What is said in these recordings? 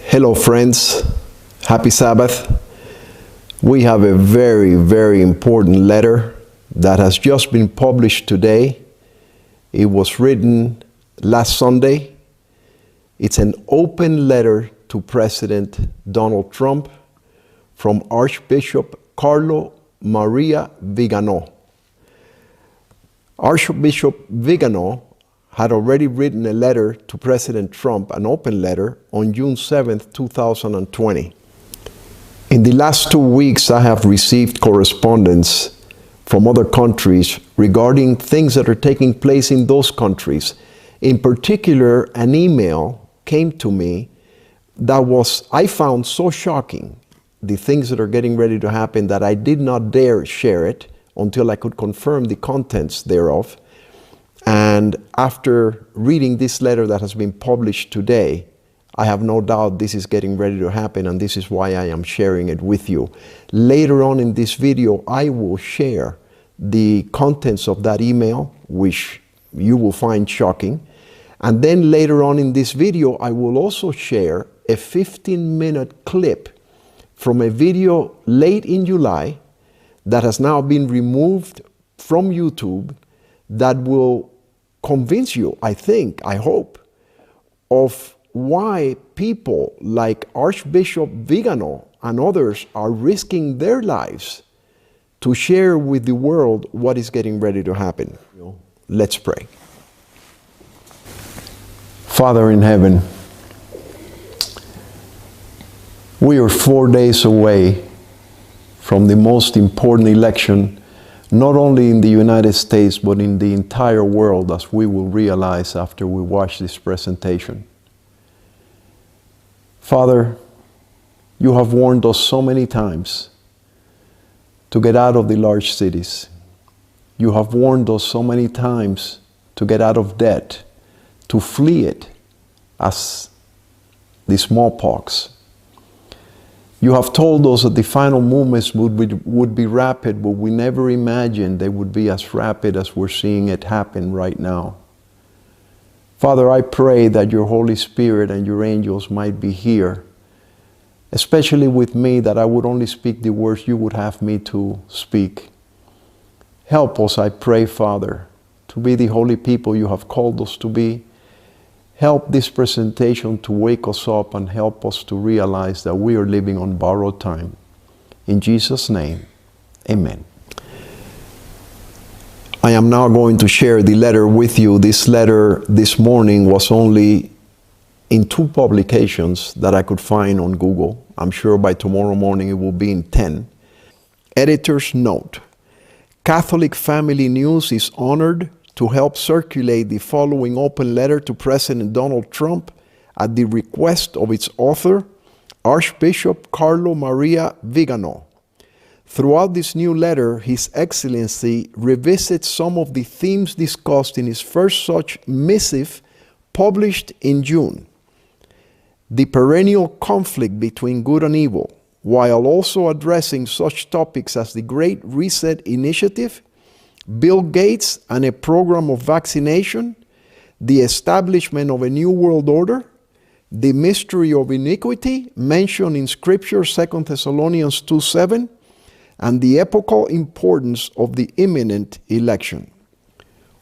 Hello friends, happy Sabbath. We have a very, very important letter that has just been published today. It was written last Sunday. It's an open letter to President Donald Trump from Archbishop Carlo Maria Vigano. Archbishop Vigano had already written a letter to President Trump, an open letter, on June 7th, 2020. In the last 2 weeks, I have received correspondence from other countries regarding things that are taking place in those countries. In particular, an email came to me that I found so shocking, the things that are getting ready to happen, that I did not dare share it until I could confirm the contents thereof. And after reading this letter that has been published today, I have no doubt this is getting ready to happen, and this is why I am sharing it with you. Later on in this video, I will share the contents of that email, which you will find shocking. And then later on in this video, I will also share a 15-minute clip from a video late in July that has now been removed from YouTube that will convince you, I think, I hope, of why people like Archbishop Vigano and others are risking their lives to share with the world what is getting ready to happen. Let's pray. Father in heaven, we are 4 days away from the most important election, not only in the United States, but in the entire world, as we will realize after we watch this presentation. Father, you have warned us so many times to get out of the large cities. You have warned us so many times to get out of debt, to flee it as the smallpox. You have told us that the final movements would be rapid, but we never imagined they would be as rapid as we're seeing it happen right now. Father, I pray that your Holy Spirit and your angels might be here, especially with me, that I would only speak the words you would have me to speak. Help us, I pray, Father, to be the holy people you have called us to be. Help this presentation to wake us up and help us to realize that we are living on borrowed time. In Jesus' name, amen. I am now going to share the letter with you. This letter this morning was only in 2 publications that I could find on Google. I'm sure by tomorrow morning it will be in 10. Editor's note: Catholic Family News is honored to help circulate the following open letter to President Donald Trump at the request of its author, Archbishop Carlo Maria Vigano. Throughout this new letter, His Excellency revisits some of the themes discussed in his first such missive published in June. The perennial conflict between good and evil, while also addressing such topics as the Great Reset Initiative, Bill Gates and a program of vaccination, the establishment of a new world order, the mystery of iniquity mentioned in Scripture, 2 Thessalonians 2:7, and the epochal importance of the imminent election.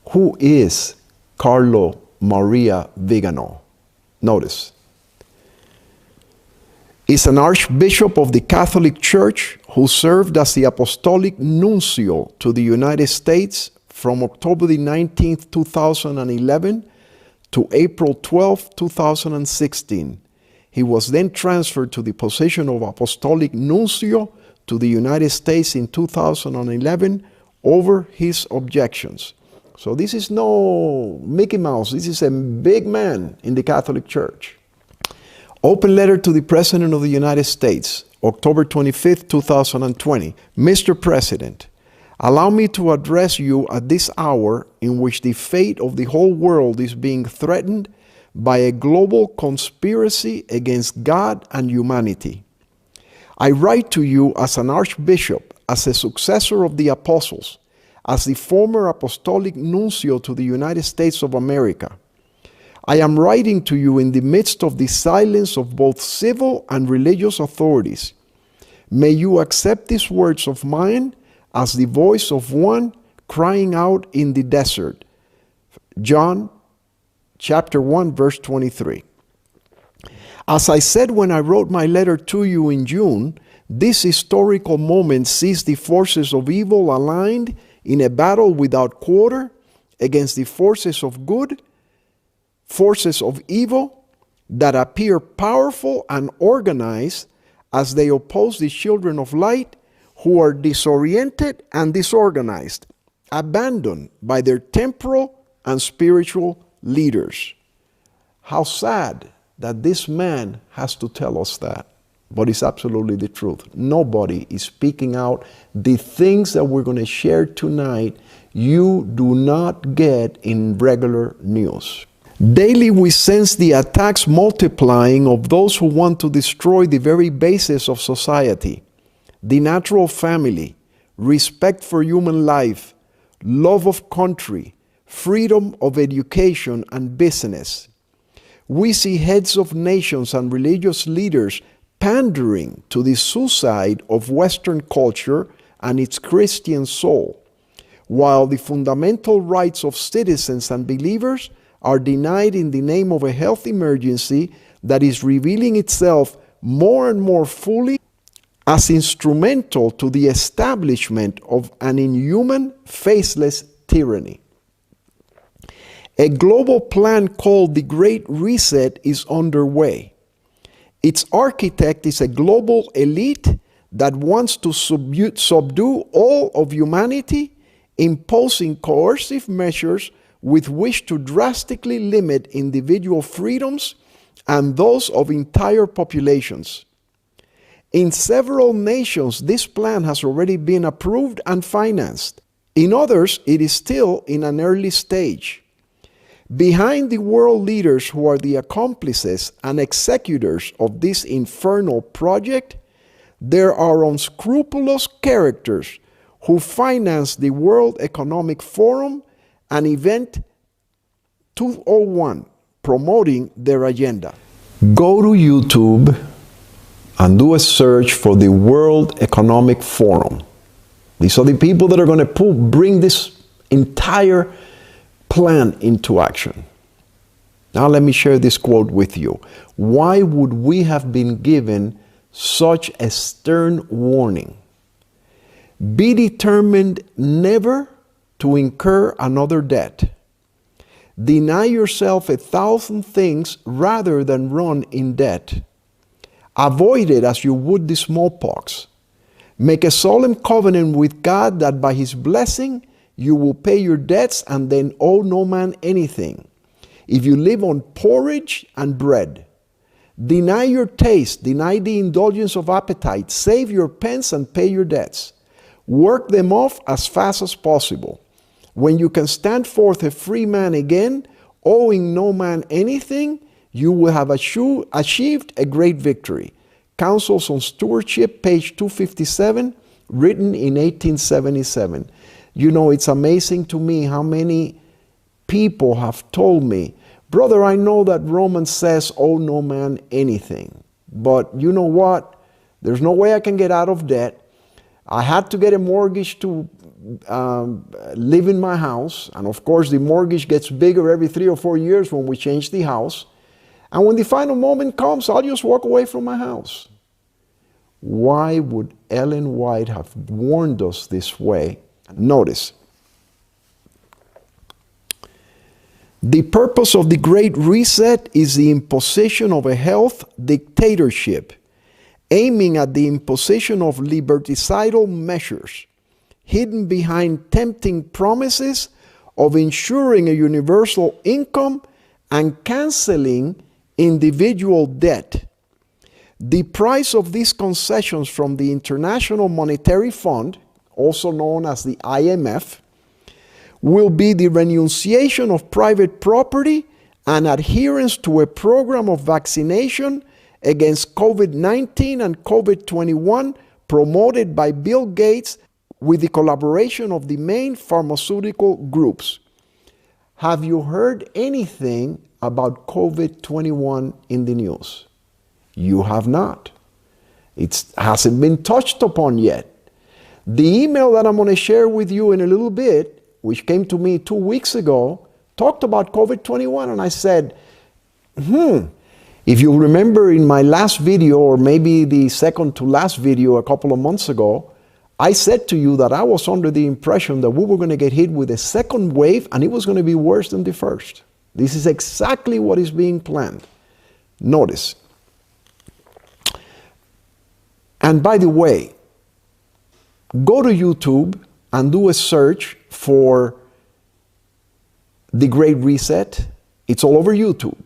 Who is Carlo Maria Vigano? Notice. Is an archbishop of the Catholic Church who served as the apostolic nuncio to the United States from October the 19th, 2011 to April 12th, 2016. He was then transferred to the position of apostolic nuncio to the United States in 2011 over his objections. So this is no Mickey Mouse. This is a big man in the Catholic Church. Open letter to the President of the United States, October 25th, 2020. Mr. President, allow me to address you at this hour in which the fate of the whole world is being threatened by a global conspiracy against God and humanity. I write to you as an archbishop, as a successor of the apostles, as the former apostolic nuncio to the United States of America. I am writing to you in the midst of the silence of both civil and religious authorities. May you accept these words of mine as the voice of one crying out in the desert. John chapter 1, verse 23. As I said when I wrote my letter to you in June, this historical moment sees the forces of evil aligned in a battle without quarter against the forces of good, forces of evil that appear powerful and organized as they oppose the children of light who are disoriented and disorganized, abandoned by their temporal and spiritual leaders. How sad that this man has to tell us that, but it's absolutely the truth. Nobody is speaking out. The things that we're going to share tonight, you do not get in regular news. Daily we sense the attacks multiplying of those who want to destroy the very basis of society, the natural family, respect for human life, love of country, freedom of education and business. We see heads of nations and religious leaders pandering to the suicide of Western culture and its Christian soul, while the fundamental rights of citizens and believers are denied in the name of a health emergency that is revealing itself more and more fully as instrumental to the establishment of an inhuman, faceless tyranny. A global plan called the Great Reset is underway. Its architect is a global elite that wants to subdue all of humanity, imposing coercive measures with which to drastically limit individual freedoms and those of entire populations. In several nations, this plan has already been approved and financed. In others, it is still in an early stage. Behind the world leaders who are the accomplices and executors of this infernal project, there are unscrupulous characters who finance the World Economic Forum and Event 201, promoting their agenda. Go to YouTube and do a search for the World Economic Forum. These are the people that are going to bring this entire plan into action. Now let me share this quote with you. Why would we have been given such a stern warning? Be determined never to incur another debt. Deny yourself 1,000 things rather than run in debt. Avoid it as you would the smallpox. Make a solemn covenant with God that by His blessing you will pay your debts and then owe no man anything. If you live on porridge and bread, deny your taste, deny the indulgence of appetite, save your pence and pay your debts. Work them off as fast as possible. When you can stand forth a free man again, owing no man anything, you will have achieved a great victory. Counsels on Stewardship, page 257, written in 1877. You know, it's amazing to me how many people have told me, brother, I know that Romans says, owe no man anything. But you know what? There's no way I can get out of debt. I had to get a mortgage to live in my house. And of course, the mortgage gets bigger every 3 or 4 years when we change the house. And when the final moment comes, I'll just walk away from my house. Why would Ellen White have warned us this way? Notice, the purpose of the Great Reset is the imposition of a health dictatorship, aiming at the imposition of liberticidal measures, hidden behind tempting promises of ensuring a universal income and canceling individual debt. The price of these concessions from the International Monetary Fund, also known as the IMF, will be the renunciation of private property and adherence to a program of vaccination against COVID-19 and COVID-21 promoted by Bill Gates with the collaboration of the main pharmaceutical groups. Have you heard anything about COVID-21 in the news? You have not. It hasn't been touched upon yet. The email that I'm going to share with you in a little bit, which came to me 2 weeks ago, talked about COVID-21, and I said, if you remember in my last video, or maybe the second to last video a couple of months ago, I said to you that I was under the impression that we were going to get hit with a second wave and it was going to be worse than the first. This is exactly what is being planned. Notice. And by the way, go to YouTube and do a search for The Great Reset. It's all over YouTube.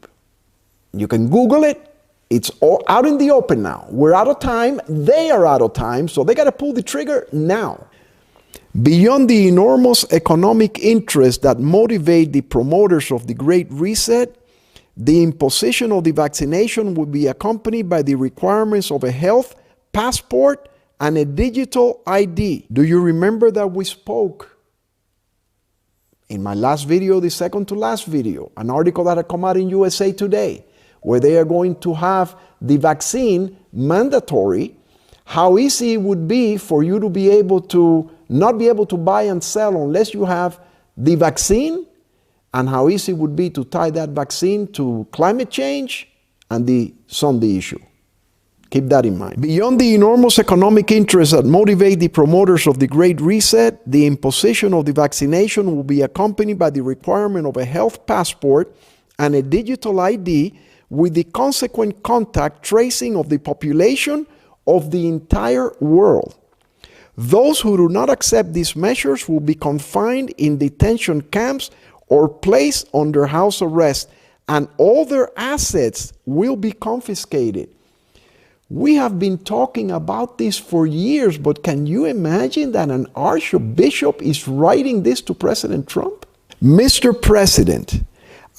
You can Google it. It's all out in the open now. We're out of time. They are out of time. So they got to pull the trigger now. Beyond the enormous economic interests that motivate the promoters of the Great Reset, the imposition of the vaccination will be accompanied by the requirements of a health passport and a digital ID. Do you remember that we spoke in my last video, the second to last video, an article that had come out in USA Today, where they are going to have the vaccine mandatory, how easy it would be for you to be able to not be able to buy and sell unless you have the vaccine, and how easy it would be to tie that vaccine to climate change and the Sunday issue. Keep that in mind. Beyond the enormous economic interests that motivate the promoters of the Great Reset, the imposition of the vaccination will be accompanied by the requirement of a health passport and a digital ID with the consequent contact tracing of the population of the entire world. Those who do not accept these measures will be confined in detention camps or placed under house arrest, and all their assets will be confiscated. We have been talking about this for years, but can you imagine that an Archbishop is writing this to President Trump? Mr. President,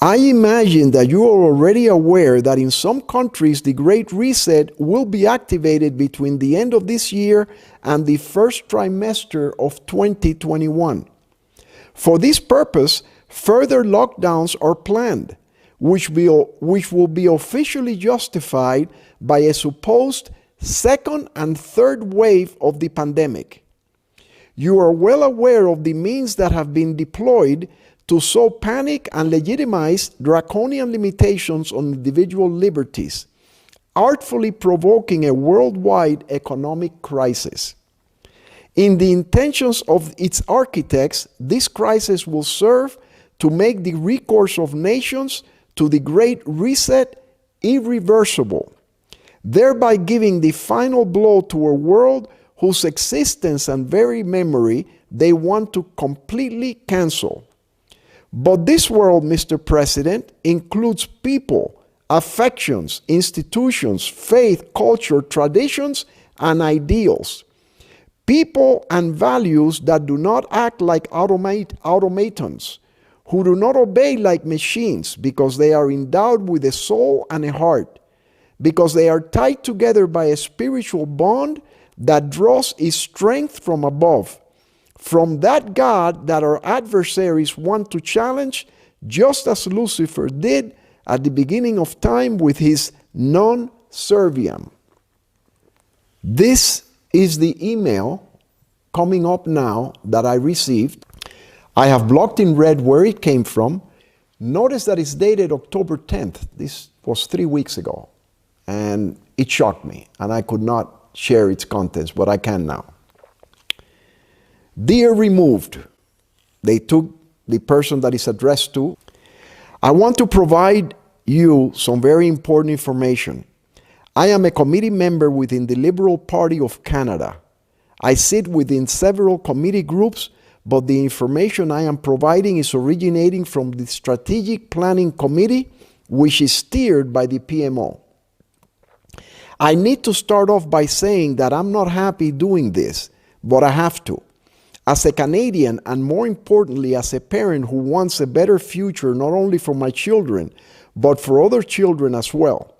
I imagine that you are already aware that in some countries the Great Reset will be activated between the end of this year and the first trimester of 2021. For this purpose, further lockdowns are planned, which will be officially justified by a supposed second and third wave of the pandemic. You are well aware of the means that have been deployed to sow panic and legitimize draconian limitations on individual liberties, artfully provoking a worldwide economic crisis. In the intentions of its architects, this crisis will serve to make the recourse of nations to the Great Reset irreversible, thereby giving the final blow to a world whose existence and very memory they want to completely cancel. But this world, Mr. President, includes people, affections, institutions, faith, culture, traditions, and ideals. People and values that do not act like automatons, who do not obey like machines because they are endowed with a soul and a heart, because they are tied together by a spiritual bond that draws its strength from above, from that God that our adversaries want to challenge, just as Lucifer did at the beginning of time with his non serviam. This is the email coming up now that I received. I have blocked in red where it came from. Notice that it's dated October 10th. This was 3 weeks ago. And it shocked me, and I could not share its contents, but I can now. Dear removed, they took the person that is addressed to. I want to provide you some very important information. I am a committee member within the Liberal Party of Canada. I sit within several committee groups, but the information I am providing is originating from the Strategic Planning Committee, which is steered by the PMO. I need to start off by saying that I'm not happy doing this, but I have to. As a Canadian, and more importantly, as a parent who wants a better future not only for my children, but for other children as well.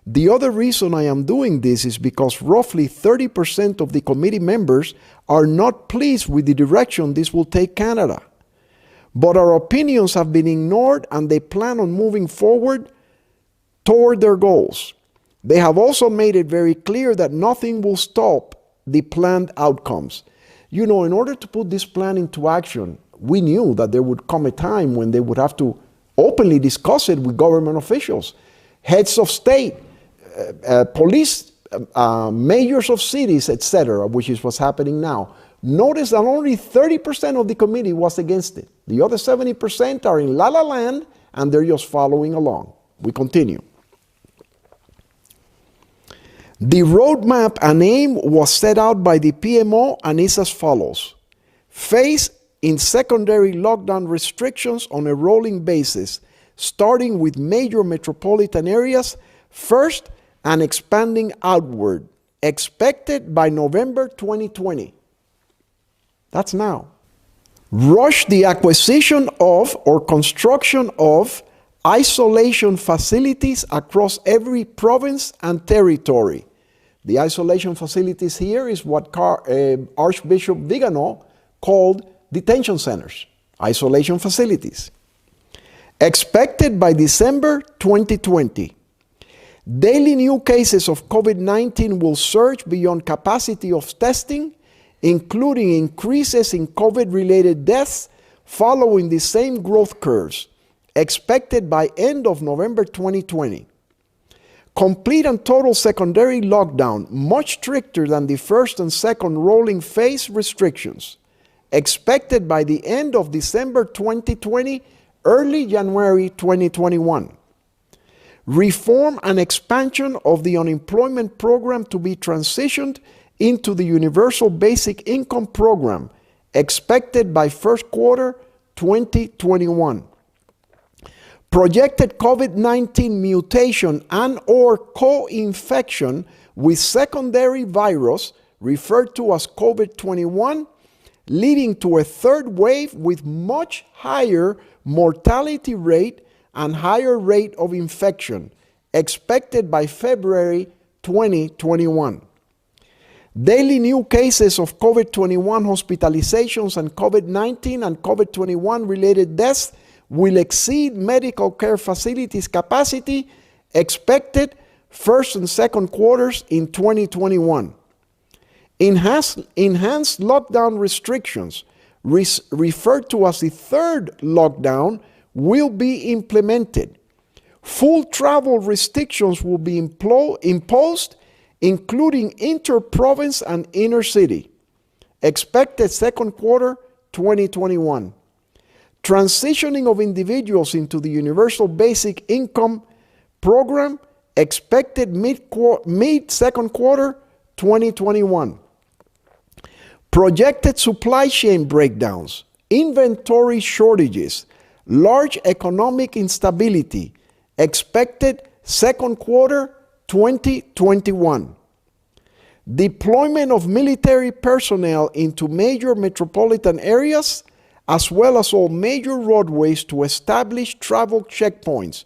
The other reason I am doing this is because roughly 30% of the committee members are not pleased with the direction this will take Canada. But our opinions have been ignored and they plan on moving forward toward their goals. They have also made it very clear that nothing will stop the planned outcomes. You know, in order to put this plan into action, we knew that there would come a time when they would have to openly discuss it with government officials, heads of state, police, mayors of cities, etc., which is what's happening now. Notice that only 30% of the committee was against it. The other 70% are in la la land and they're just following along. We continue. The roadmap and aim was set out by the PMO and is as follows. Phase in secondary lockdown restrictions on a rolling basis, starting with major metropolitan areas first and expanding outward, expected by November 2020. That's now. Rush the acquisition of or construction of isolation facilities across every province and territory. The isolation facilities here is what Archbishop Vigano called detention centers, isolation facilities. Expected by December 2020. Daily new cases of COVID-19 will surge beyond capacity of testing, including increases in COVID-related deaths following the same growth curves, expected by end of November 2020. Complete and total secondary lockdown, much stricter than the first and second rolling phase restrictions, expected by the end of December 2020, early January 2021. Reform and expansion of the unemployment program to be transitioned into the Universal Basic Income Program, expected by first quarter 2021. Projected COVID-19 mutation and or co-infection with secondary virus, referred to as COVID-21, leading to a third wave with much higher mortality rate and higher rate of infection, expected by February 2021. Daily new cases of COVID-21 hospitalizations and COVID-19 and COVID-21 related deaths will exceed medical care facilities capacity, expected first and second quarters in 2021. Enhanced lockdown restrictions, referred to as the third lockdown, will be implemented. Full travel restrictions will be imposed, including inter-province and inner city. Expected second quarter 2021. Transitioning of individuals into the Universal Basic Income Program, expected mid-second quarter 2021. Projected supply chain breakdowns, inventory shortages, large economic instability, expected second quarter 2021. Deployment of military personnel into major metropolitan areas, as well as all major roadways to establish travel checkpoints,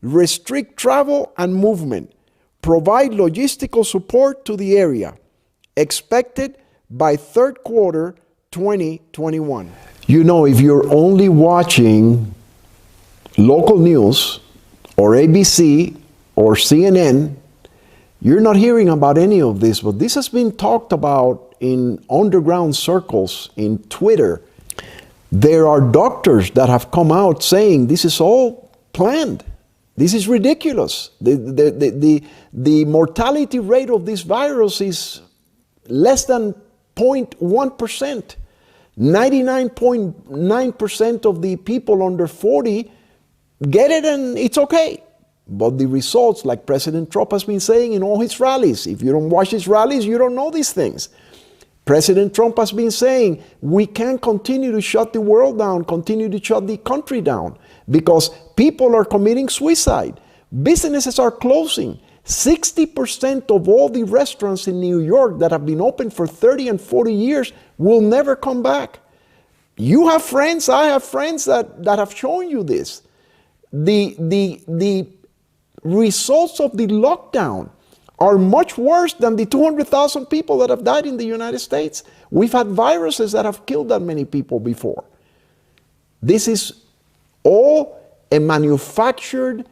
restrict travel and movement, provide logistical support to the area, expected by third quarter 2021. You know, if you're only watching local news or ABC or CNN, you're not hearing about any of this, but this has been talked about in underground circles, in Twitter. There are doctors that have come out saying this is all planned. This is ridiculous. The mortality rate of this virus is less than 0.1%. 99.9% of the people under 40 get it and it's okay. But the results, like President Trump has been saying in all his rallies, if you don't watch his rallies, you don't know these things. President Trump has been saying we can't continue to shut the world down, continue to shut the country down, because people are committing suicide. Businesses are closing. 60% of all the restaurants in New York that have been open for 30 and 40 years will never come back. You have friends, I have friends that have shown you this. The results of the lockdown are much worse than the 200,000 people that have died in the United States. We've had viruses that have killed that many people before. This is all a manufactured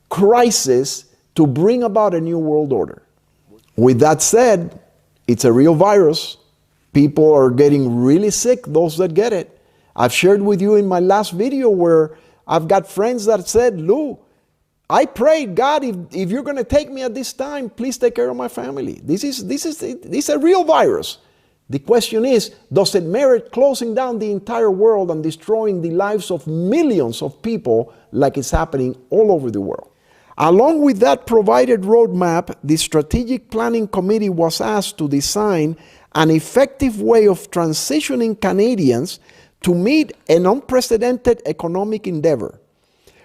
crisis to bring about a new world order. With that said, it's a real virus. People are getting really sick, those that get it. I've shared with you in my last video where I've got friends that said, Lou, I prayed, God, if you're going to take me at this time, please take care of my family. This is a real virus. The question is, does it merit closing down the entire world and destroying the lives of millions of people like it's happening all over the world? Along with that provided roadmap, the Strategic Planning Committee was asked to design an effective way of transitioning Canadians to meet an unprecedented economic endeavor,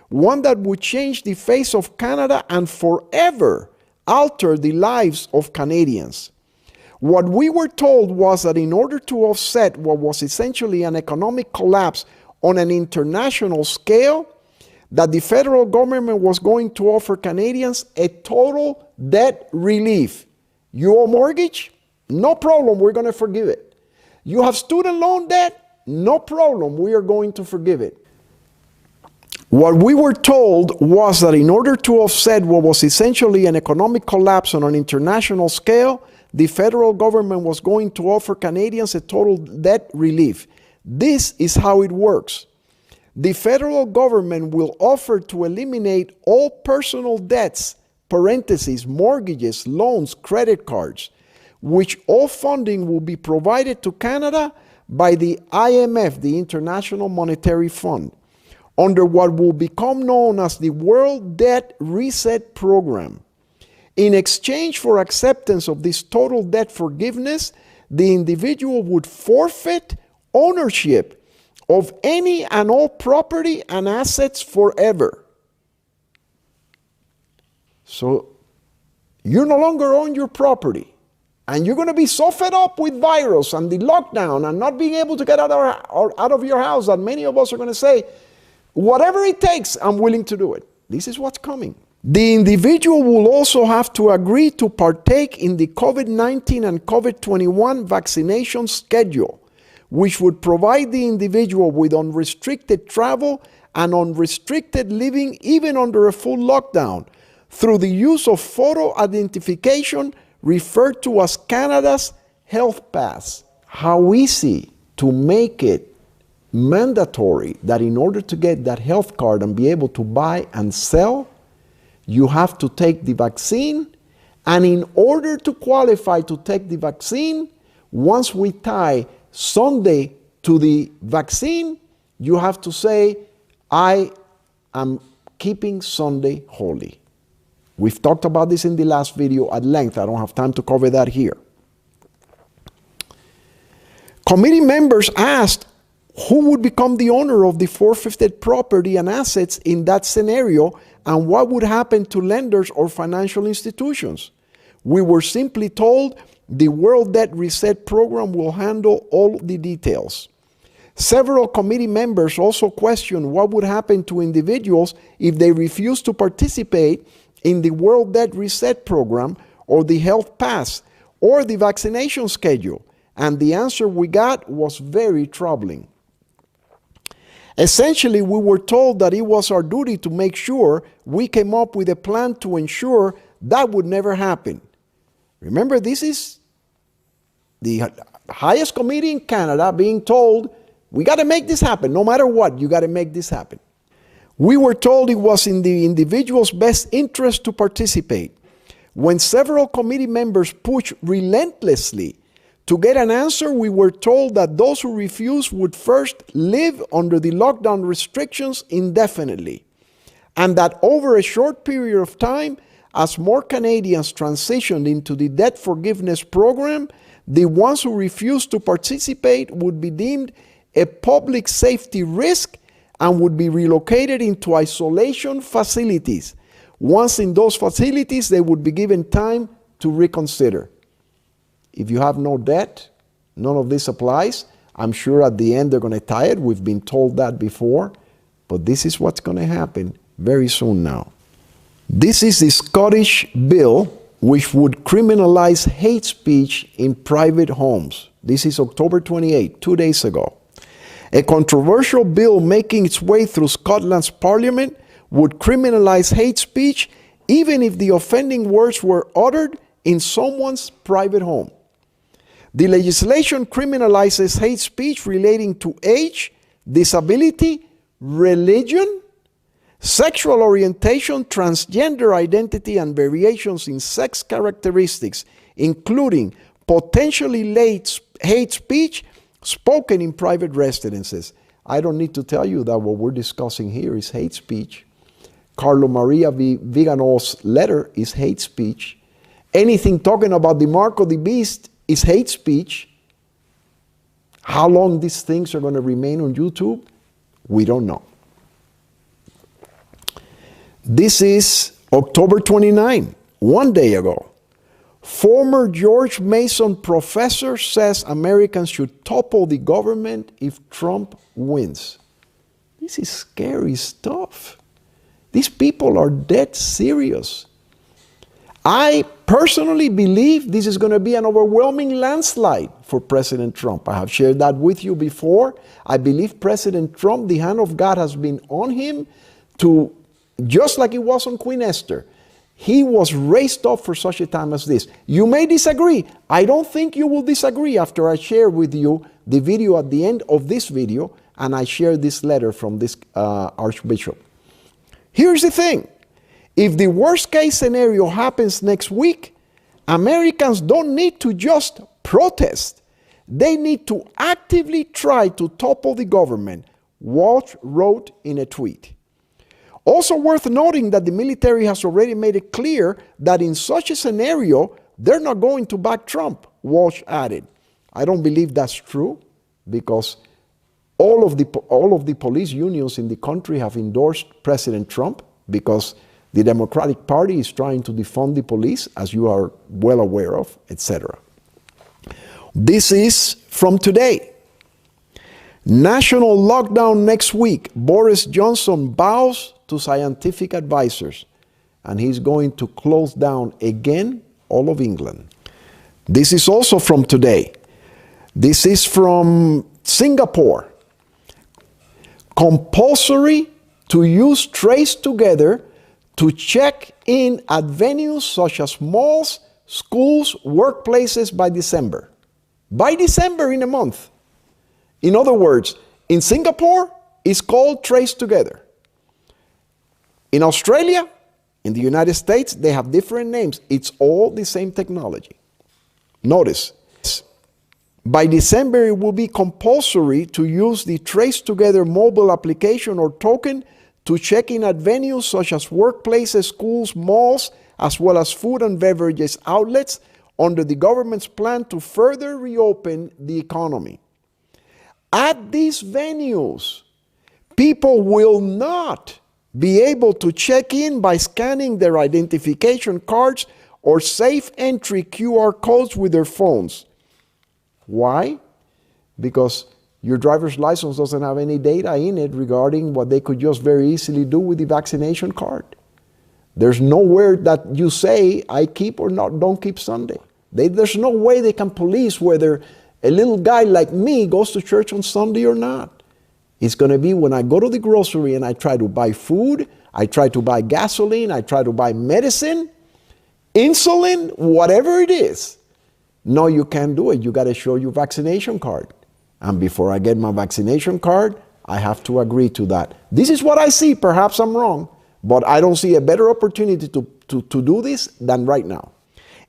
one that would change the face of Canada and forever alter the lives of Canadians. What we were told was that in order to offset what was essentially an economic collapse on an international scale, that the federal government was going to offer Canadians a total debt relief. You owe mortgage? No problem, we're going to forgive it. You have student loan debt? No problem, we are going to forgive it. What we were told was that in order to offset what was essentially an economic collapse on an international scale, the federal government was going to offer Canadians a total debt relief. This is how it works. The federal government will offer to eliminate all personal debts, parentheses, mortgages, loans, credit cards, which all funding will be provided to Canada by the IMF, the International Monetary Fund, under what will become known as the World Debt Reset Program. In exchange for acceptance of this total debt forgiveness, the individual would forfeit ownership of any and all property and assets forever. So you no longer own your property, and you're going to be so fed up with virus and the lockdown and not being able to get out of your house that many of us are going to say, whatever it takes, I'm willing to do it. This is what's coming. The individual will also have to agree to partake in the COVID-19 and COVID-21 vaccination schedule, which would provide the individual with unrestricted travel and unrestricted living even under a full lockdown through the use of photo identification referred to as Canada's Health Pass. How easy to make it mandatory that in order to get that health card and be able to buy and sell, you have to take the vaccine, and in order to qualify to take the vaccine, once we tie Sunday to the vaccine, you have to say, I am keeping Sunday holy. We've talked about this in the last video at length. I don't have time to cover that here. Committee members asked who would become the owner of the forfeited property and assets in that scenario, and what would happen to lenders or financial institutions. We were simply told the World Debt Reset Program will handle all the details. Several committee members also questioned what would happen to individuals if they refused to participate in the World Debt Reset Program or the Health Pass or the vaccination schedule, and the answer we got was very troubling. Essentially, we were told that it was our duty to make sure we came up with a plan to ensure that would never happen. Remember, this is the highest committee in Canada being told, we got to make this happen. No matter what, you got to make this happen. We were told it was in the individual's best interest to participate. When several committee members pushed relentlessly to get an answer, we were told that those who refused would first live under the lockdown restrictions indefinitely, and that over a short period of time, as more Canadians transitioned into the debt forgiveness program, the ones who refused to participate would be deemed a public safety risk and would be relocated into isolation facilities. Once in those facilities, they would be given time to reconsider. If you have no debt, none of this applies. I'm sure at the end they're going to tie it. We've been told that before. But this is what's going to happen very soon now. This is the Scottish bill which would criminalize hate speech in private homes. This is October 28, 2 days ago. A controversial bill making its way through Scotland's parliament would criminalize hate speech even if the offending words were uttered in someone's private home. The legislation criminalizes hate speech relating to age, disability, religion, sexual orientation, transgender identity, and variations in sex characteristics, including potentially hate speech spoken in private residences. I don't need to tell you that what we're discussing here is hate speech. Carlo Maria Vigano's letter is hate speech. Anything talking about the mark of the beast is hate speech. How long these things are going to remain on YouTube, we don't know. This is October 29, one day ago. Former George Mason professor says Americans should topple the government if Trump wins. This is scary stuff. These people are dead serious. I personally believe this is going to be an overwhelming landslide for President Trump. I have shared that with you before. I believe President Trump, the hand of God has been on him to, just like it was on Queen Esther, he was raised up for such a time as this. You may disagree. I don't think you will disagree after I share with you the video at the end of this video and I share this letter from this Archbishop. Here's the thing. If the worst case scenario happens next week, Americans don't need to just protest. They need to actively try to topple the government, Walsh wrote in a tweet. Also worth noting that the military has already made it clear that in such a scenario, they're not going to back Trump, Walsh added. I don't believe that's true because all of the police unions in the country have endorsed President Trump because the Democratic Party is trying to defund the police, as you are well aware of, etc. This is from today. National lockdown next week. Boris Johnson bows to scientific advisors, and he's going to close down again all of England. This is also from today. This is from Singapore. Compulsory to use Trace Together to check in at venues such as malls, schools, workplaces by December. By December in a month. In other words, in Singapore, it's called Trace Together. In Australia, in the United States, they have different names. It's all the same technology. Notice, by December, it will be compulsory to use the Trace Together mobile application or token to check in at venues such as workplaces, schools, malls, as well as food and beverages outlets under the government's plan to further reopen the economy. At these venues, people will not be able to check in by scanning their identification cards or safe entry QR codes with their phones. Why? Because your driver's license doesn't have any data in it regarding what they could just very easily do with the vaccination card. There's nowhere that you say, I keep or not, don't keep Sunday. There's no way they can police whether a little guy like me goes to church on Sunday or not. It's going to be when I go to the grocery and I try to buy food, I try to buy gasoline, I try to buy medicine, insulin, whatever it is. No, you can't do it. You got to show your vaccination card. And before I get my vaccination card, I have to agree to that. This is what I see. Perhaps I'm wrong, but I don't see a better opportunity to do this than right now.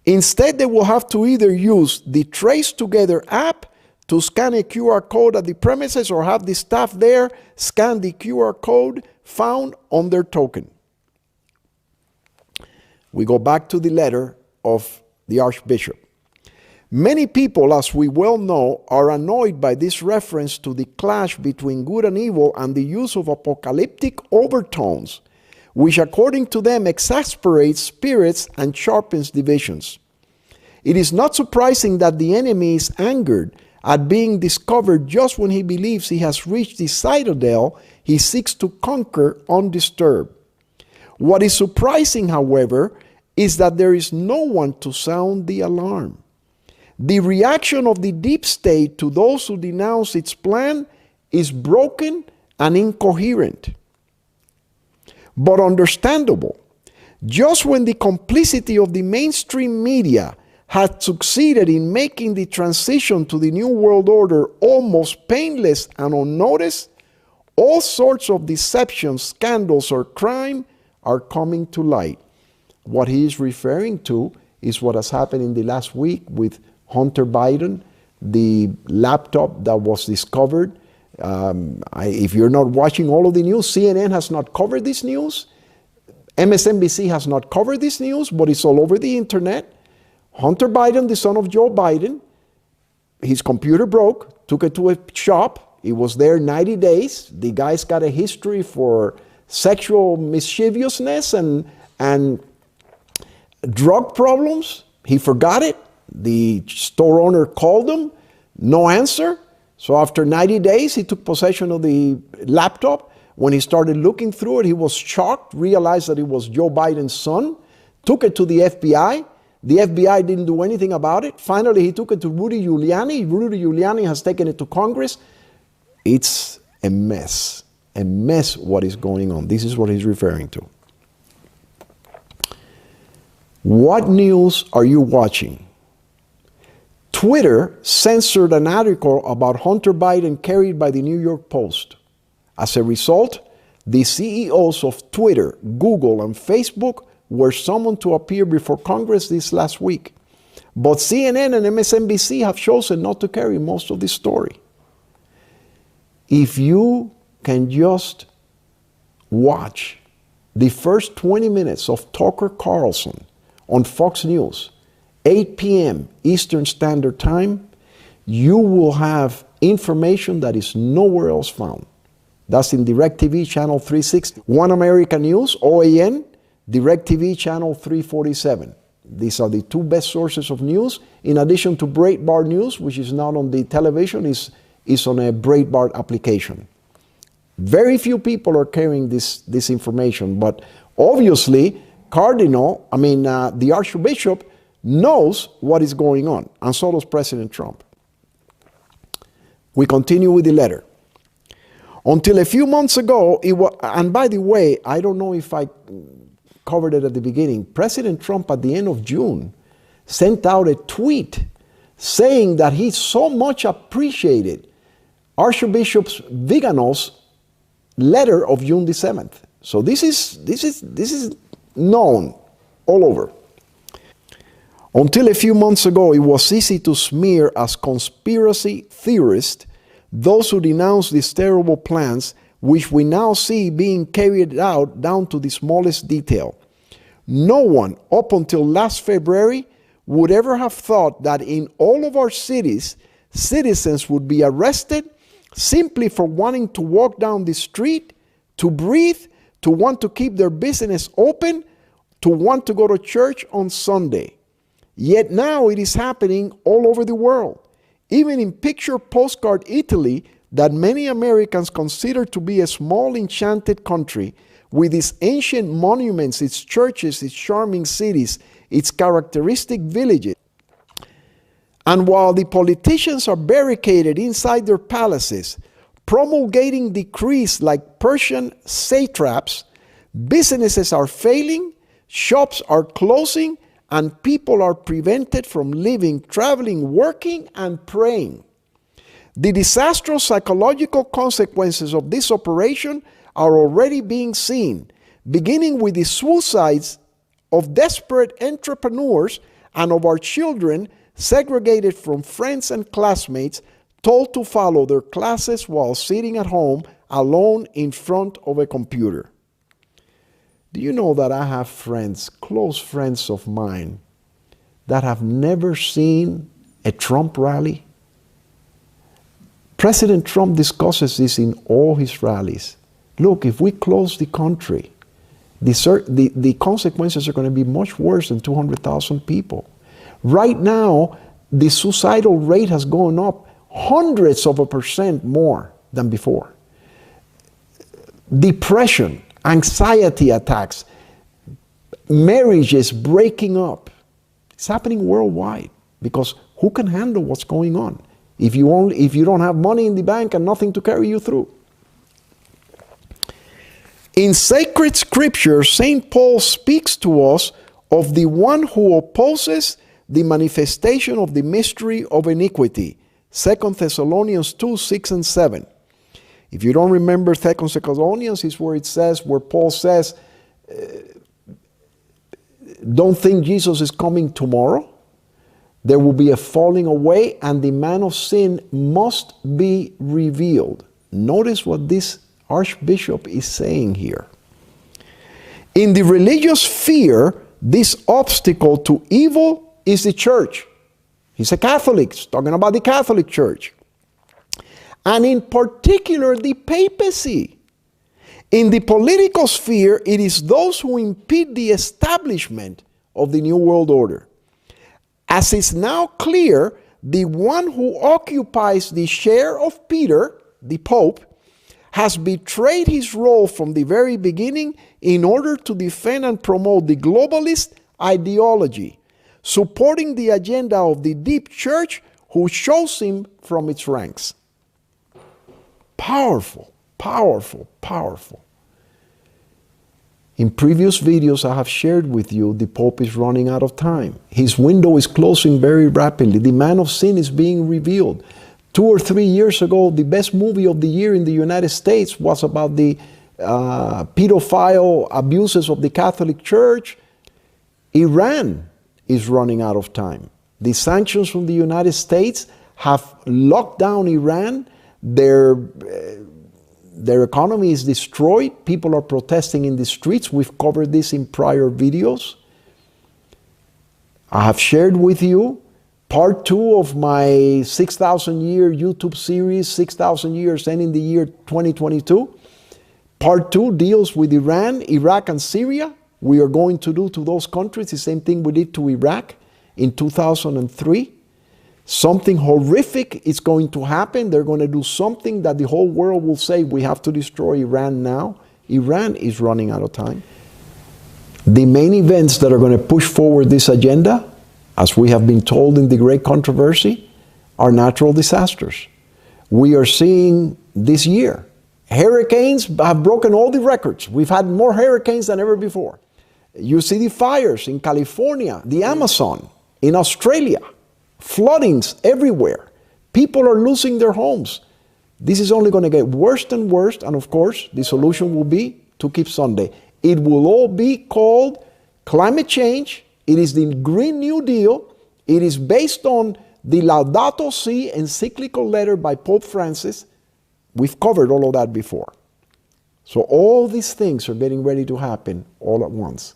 Instead, they will have to either use the Trace Together app to scan a QR code at the premises or have the staff there scan the QR code found on their token. We go back to the letter of the Archbishop. Many people, as we well know, are annoyed by this reference to the clash between good and evil and the use of apocalyptic overtones, which according to them exasperates spirits and sharpens divisions. It is not surprising that the enemy is angered at being discovered just when he believes he has reached the citadel he seeks to conquer undisturbed. What is surprising, however, is that there is no one to sound the alarm. The reaction of the deep state to those who denounce its plan is broken and incoherent, but understandable. Just when the complicity of the mainstream media had succeeded in making the transition to the New World Order almost painless and unnoticed, all sorts of deceptions, scandals, or crime are coming to light. What he is referring to is what has happened in the last week with Hunter Biden, the laptop that was discovered. If you're not watching all of the news, CNN has not covered this news. MSNBC has not covered this news, but it's all over the internet. Hunter Biden, the son of Joe Biden, his computer broke, took it to a shop. It was there 90 days. The guy's got a history for sexual mischievousness and drug problems. He forgot it. The store owner called him, no answer. So after 90 days, he took possession of the laptop. When he started looking through it, he was shocked, realized that it was Joe Biden's son, took it to the FBI. The FBI didn't do anything about it. Finally, he took it to Rudy Giuliani. Rudy Giuliani has taken it to Congress. It's a mess what is going on. This is what he's referring to. What news are you watching? Twitter censored an article about Hunter Biden carried by the New York Post. As a result, the CEOs of Twitter, Google, and Facebook were summoned to appear before Congress this last week. But CNN and MSNBC have chosen not to carry most of the story. If you can just watch the first 20 minutes of Tucker Carlson on Fox News, 8 p.m. Eastern Standard Time, you will have information that is nowhere else found. That's in DirecTV Channel 360, One America News, OAN, DirecTV Channel 347. These are the two best sources of news, in addition to Breitbart News, which is not on the television, is on a Breitbart application. Very few people are carrying this information, but obviously, the Archbishop knows what is going on, and so does President Trump. We continue with the letter. Until a few months ago, and by the way, I don't know if I covered it at the beginning, President Trump at the end of June sent out a tweet saying that he so much appreciated Archbishop Vigano's letter of June the 7th. So this is known all over. Until a few months ago, it was easy to smear as conspiracy theorists those who denounced these terrible plans, which we now see being carried out down to the smallest detail. No one, up until last February, would ever have thought that in all of our cities, citizens would be arrested simply for wanting to walk down the street, to breathe, to want to keep their business open, to want to go to church on Sunday. Yet now it is happening all over the world. Even in picture postcard Italy, that many Americans consider to be a small enchanted country with its ancient monuments, its churches, its charming cities, its characteristic villages. And while the politicians are barricaded inside their palaces, promulgating decrees like Persian satraps, businesses are failing, shops are closing, and people are prevented from living, traveling, working, and praying. The disastrous psychological consequences of this operation are already being seen, beginning with the suicides of desperate entrepreneurs and of our children segregated from friends and classmates, told to follow their classes while sitting at home alone in front of a computer. Do you know that I have friends, close friends of mine, that have never seen a Trump rally? President Trump discusses this in all his rallies. Look, if we close the country, the consequences are going to be much worse than 200,000 people. Right now, the suicidal rate has gone up hundreds of % more than before. Depression, anxiety attacks, marriages breaking up. It's happening worldwide because who can handle what's going on? if you don't have money in the bank and nothing to carry you through. In sacred scripture, St. Paul speaks to us of the one who opposes the manifestation of the mystery of iniquity. 2 Thessalonians 2, 6 and 7. If you don't remember 2 Thessalonians, is where Paul says, don't think Jesus is coming tomorrow. There will be a falling away and the man of sin must be revealed. Notice what this Archbishop is saying here. In the religious sphere, this obstacle to evil is the church. He's a Catholic, he's talking about the Catholic Church. And in particular, the papacy. In the political sphere, it is those who impede the establishment of the New World Order. As is now clear, the one who occupies the share of Peter, the Pope, has betrayed his role from the very beginning in order to defend and promote the globalist ideology, supporting the agenda of the deep church who shows him from its ranks. Powerful, powerful, powerful. In previous videos I have shared with you, the Pope is running out of time. His window is closing very rapidly. The man of sin is being revealed. 2 or 3 years ago, the best movie of the year in the United States was about the pedophile abuses of the Catholic Church. Iran is running out of time. The sanctions from the United States have locked down Iran. Their economy is destroyed. People are protesting in the streets. We've covered this in prior videos. I have shared with you part 2 of my 6,000 year YouTube series, 6,000 years ending the year 2022. Part 2 deals with Iran, Iraq, and Syria. We are going to do to those countries the same thing we did to Iraq in 2003. Something horrific is going to happen. They're going to do something that the whole world will say, we have to destroy Iran now. Iran is running out of time. The main events that are going to push forward this agenda, as we have been told in the Great Controversy, are natural disasters. We are seeing this year, hurricanes have broken all the records. We've had more hurricanes than ever before. You see the fires in California, the Amazon, in Australia, floodings everywhere. People are losing their homes. This is only going to get worse and worse, and of course, the solution will be to keep Sunday. It will all be called climate change. It is the Green New Deal. It is based on the Laudato Si encyclical letter by Pope Francis. We've covered all of that before. So all these things are getting ready to happen all at once.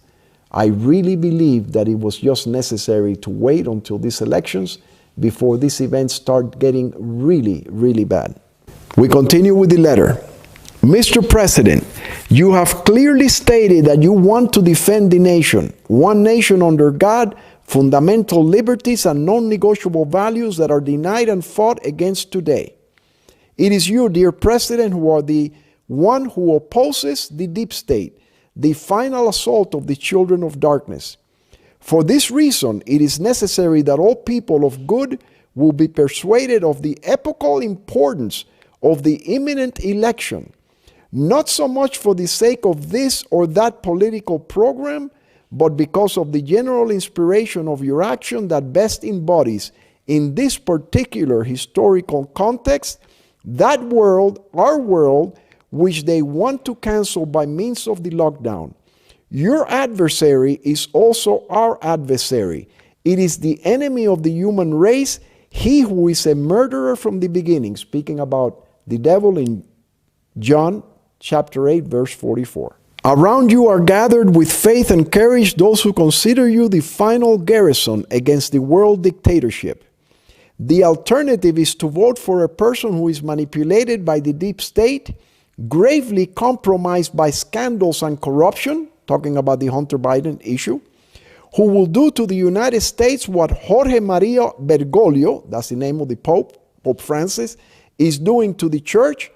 I really believe that it was just necessary to wait until these elections before these events start getting really, really bad. We continue with the letter. Mr. President, you have clearly stated that you want to defend the nation, one nation under God, fundamental liberties and non-negotiable values that are denied and fought against today. It is you, dear President, who are the one who opposes the deep state, the final assault of the children of darkness. For this reason, it is necessary that all people of good will be persuaded of the epochal importance of the imminent election, not so much for the sake of this or that political program, but because of the general inspiration of your action that best embodies, in this particular historical context, that world, our world, which they want to cancel by means of the lockdown. Your adversary is also our adversary. It is the enemy of the human race, he who is a murderer from the beginning, speaking about the devil in John chapter 8, verse 44. Around you are gathered with faith and courage those who consider you the final garrison against the world dictatorship. The alternative is to vote for a person who is manipulated by the deep state, gravely compromised by scandals and corruption, talking about the Hunter Biden issue, who will do to the United States what Jorge Maria Bergoglio, that's the name of the Pope, Pope Francis, is doing to the church,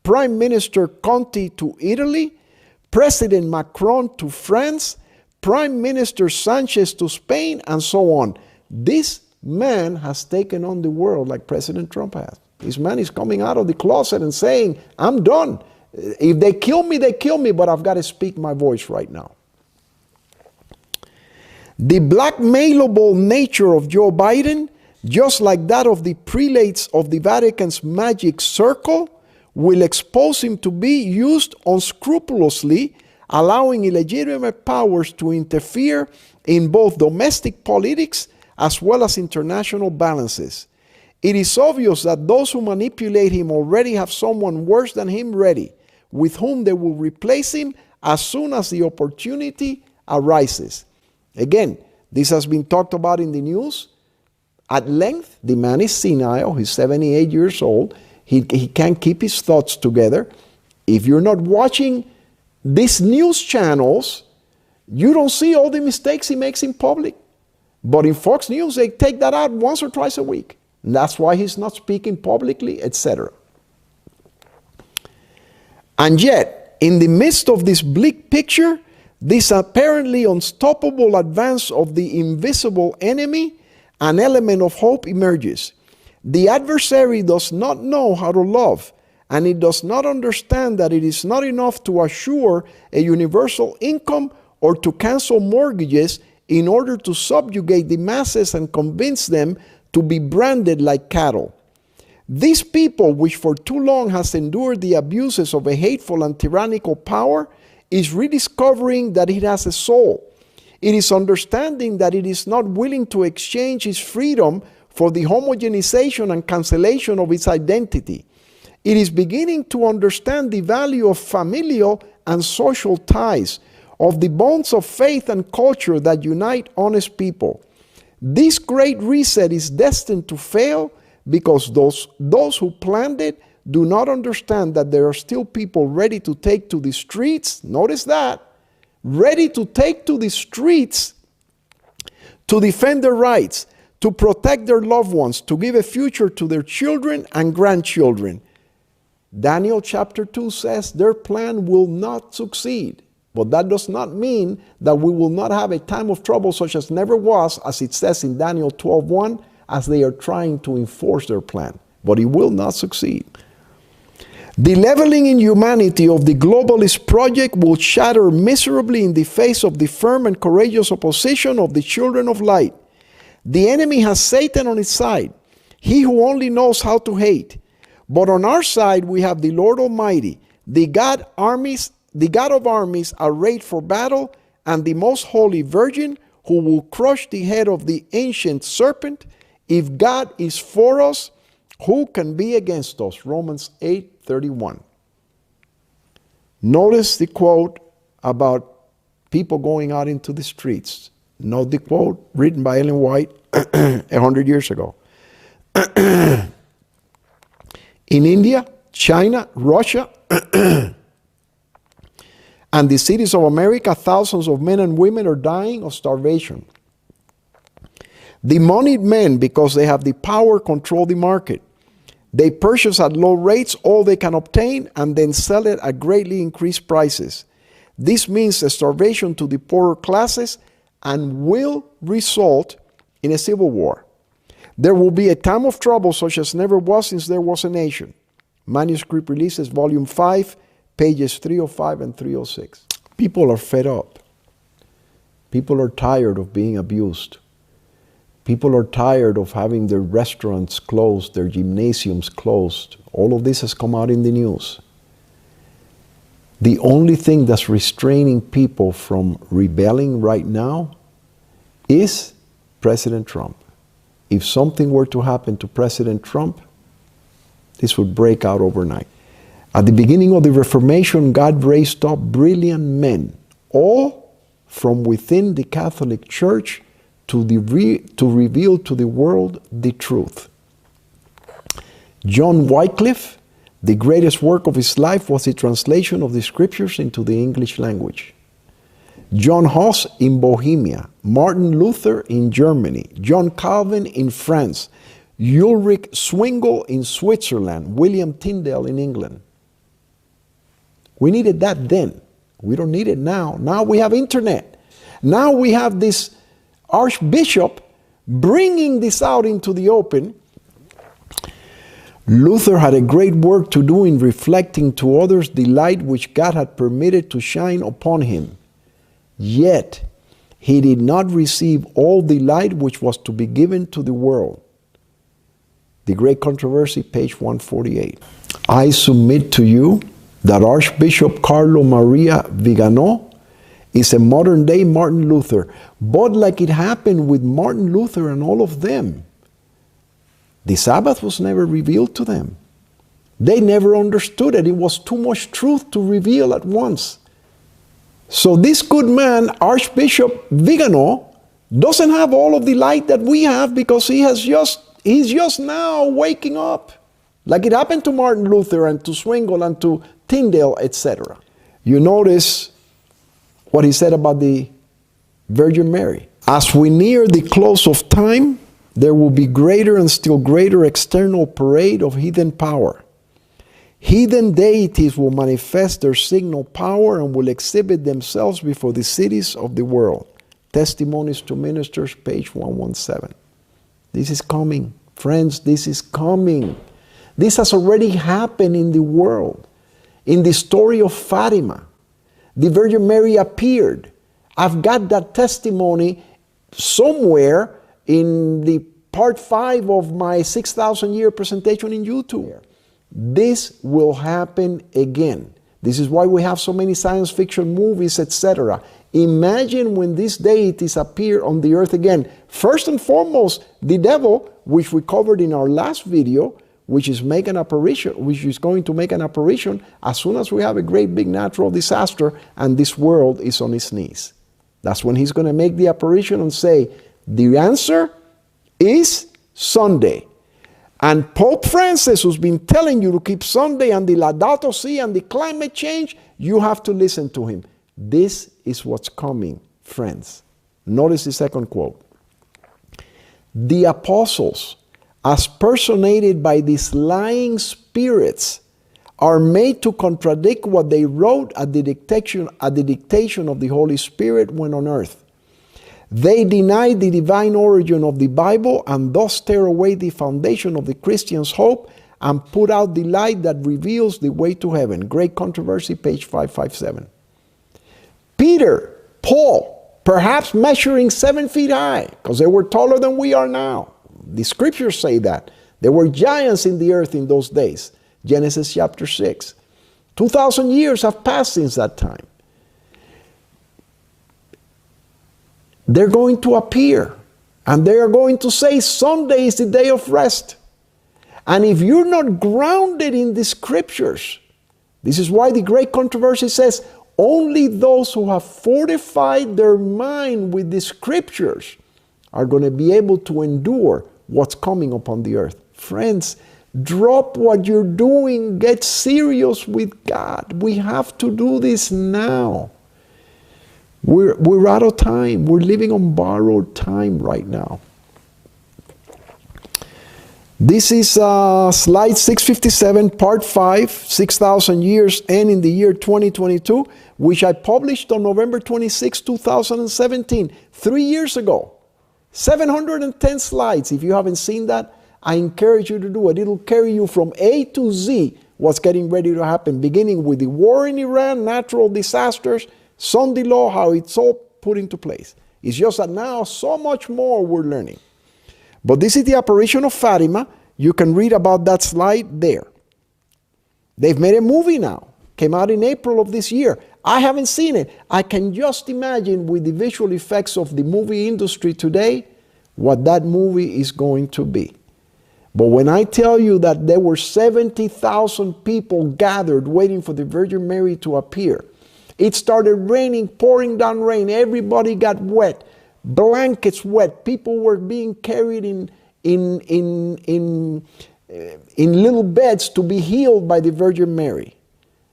Prime Minister Conte to Italy, President Macron to France, Prime Minister Sanchez to Spain, and so on. This man has taken on the world like President Trump has. This man is coming out of the closet and saying, I'm done. If they kill me, but I've got to speak my voice right now. The blackmailable nature of Joe Biden, just like that of the prelates of the Vatican's magic circle, will expose him to be used unscrupulously, allowing illegitimate powers to interfere in both domestic politics as well as international balances. It is obvious that those who manipulate him already have someone worse than him ready, with whom they will replace him as soon as the opportunity arises. Again, this has been talked about in the news at length. The man is senile. He's 78 years old. He can't keep his thoughts together. If you're not watching these news channels, you don't see all the mistakes he makes in public. But in Fox News, they take that out once or twice a week. And that's why he's not speaking publicly, etc. And yet, in the midst of this bleak picture, this apparently unstoppable advance of the invisible enemy, an element of hope emerges. The adversary does not know how to love, and it does not understand that it is not enough to assure a universal income or to cancel mortgages in order to subjugate the masses and convince them to be branded like cattle. This people, which for too long has endured the abuses of a hateful and tyrannical power, is rediscovering that it has a soul. It is understanding that it is not willing to exchange its freedom for the homogenization and cancellation of its identity. It is beginning to understand the value of familial and social ties, of the bonds of faith and culture that unite honest people. This great reset is destined to fail because those who planned it do not understand that there are still people ready to take to the streets. Notice that. Ready to take to the streets to defend their rights, to protect their loved ones, to give a future to their children and grandchildren. Daniel chapter 2 says their plan will not succeed. But that does not mean that we will not have a time of trouble such as never was, as it says in Daniel 12:1, as they are trying to enforce their plan. But it will not succeed. The leveling in humanity of the globalist project will shatter miserably in the face of the firm and courageous opposition of the children of light. The enemy has Satan on his side, he who only knows how to hate. But on our side we have the Lord Almighty, the God of armies arrayed for battle, and the most holy Virgin, who will crush the head of the ancient serpent. If God is for us, who can be against us? Romans 8:31. Notice the quote about people going out into the streets. Note the quote written by Ellen White 100 years ago. In India, China, Russia, and the cities of America, thousands of men and women are dying of starvation. The moneyed men, because they have the power, control the market. They purchase at low rates all they can obtain and then sell it at greatly increased prices. This means a starvation to the poorer classes and will result in a civil war. There will be a time of trouble such as never was since there was a nation. Manuscript Releases, Volume 5, pages 305 and 306. People are fed up. People are tired of being abused. People are tired of having their restaurants closed, their gymnasiums closed. All of this has come out in the news. The only thing that's restraining people from rebelling right now is President Trump. If something were to happen to President Trump, this would break out overnight. At the beginning of the Reformation, God raised up brilliant men, all from within the Catholic Church, to reveal to the world the truth. John Wycliffe, the greatest work of his life was the translation of the scriptures into the English language. John Huss in Bohemia, Martin Luther in Germany, John Calvin in France, Ulrich Zwingli in Switzerland, William Tyndale in England. We needed that then. We don't need it now. Now we have internet. Now we have this Archbishop bringing this out into the open, Luther had a great work to do in reflecting to others the light which God had permitted to shine upon him. Yet, he did not receive all the light which was to be given to the world. The Great Controversy, page 148. I submit to you that Archbishop Carlo Maria Vigano is a modern-day Martin Luther. But like it happened with Martin Luther and all of them, the Sabbath was never revealed to them. They never understood it. It was too much truth to reveal at once. So this good man, Archbishop Vigano, doesn't have all of the light that we have because he's just now waking up. Like it happened to Martin Luther and to Zwingli and to Tyndale, etc. You notice what he said about the Virgin Mary. As we near the close of time, there will be greater and still greater external parade of heathen power. Heathen deities will manifest their signal power and will exhibit themselves before the cities of the world. Testimonies to Ministers, page 117. This is coming. Friends, this is coming. This has already happened in the world. In the story of Fatima, the Virgin Mary appeared. I've got that testimony somewhere in the part 5 of my 6,000 year presentation in YouTube. This will happen again. This is why we have so many science fiction movies, etc. Imagine when these deities appear on the earth again. First and foremost, the devil, which we covered in our last video, which is going to make an apparition as soon as we have a great big natural disaster and this world is on its knees. That's when he's going to make the apparition and say, the answer is Sunday. And Pope Francis, who's been telling you to keep Sunday and the Laudato Si and the climate change, you have to listen to him. This is what's coming, friends. Notice the second quote. The apostles, as personated by these lying spirits, are made to contradict what they wrote at the dictation of the Holy Spirit when on earth. They deny the divine origin of the Bible and thus tear away the foundation of the Christian's hope and put out the light that reveals the way to heaven. Great Controversy, page 557. Peter, Paul, perhaps measuring 7 feet high, because they were taller than we are now. The scriptures say that. There were giants in the earth in those days. Genesis chapter 6. 2,000 years have passed since that time. They're going to appear and they are going to say Sunday is the day of rest. And if you're not grounded in the scriptures, this is why the Great Controversy says only those who have fortified their mind with the scriptures are going to be able to endure what's coming upon the earth. Friends, drop what you're doing. Get serious with God. We have to do this now. We're out of time. We're living on borrowed time right now. This is slide 657, part 5, 6,000 years and in the year 2022, which I published on November 26, 2017, 3 years ago. 710 slides. If you haven't seen that, I encourage you to do it. It'll carry you from A to Z what's getting ready to happen, beginning with the war in Iran, natural disasters, Sunday law, how it's all put into place. It's just that now so much more we're learning. But this is the apparition of Fatima. You can read about that slide there. They've made a movie now. Came out in April of this year. I haven't seen it. I can just imagine with the visual effects of the movie industry today, what that movie is going to be. But when I tell you that there were 70,000 people gathered waiting for the Virgin Mary to appear, it started raining, pouring down rain. Everybody got wet, blankets wet. People were being carried in little beds to be healed by the Virgin Mary.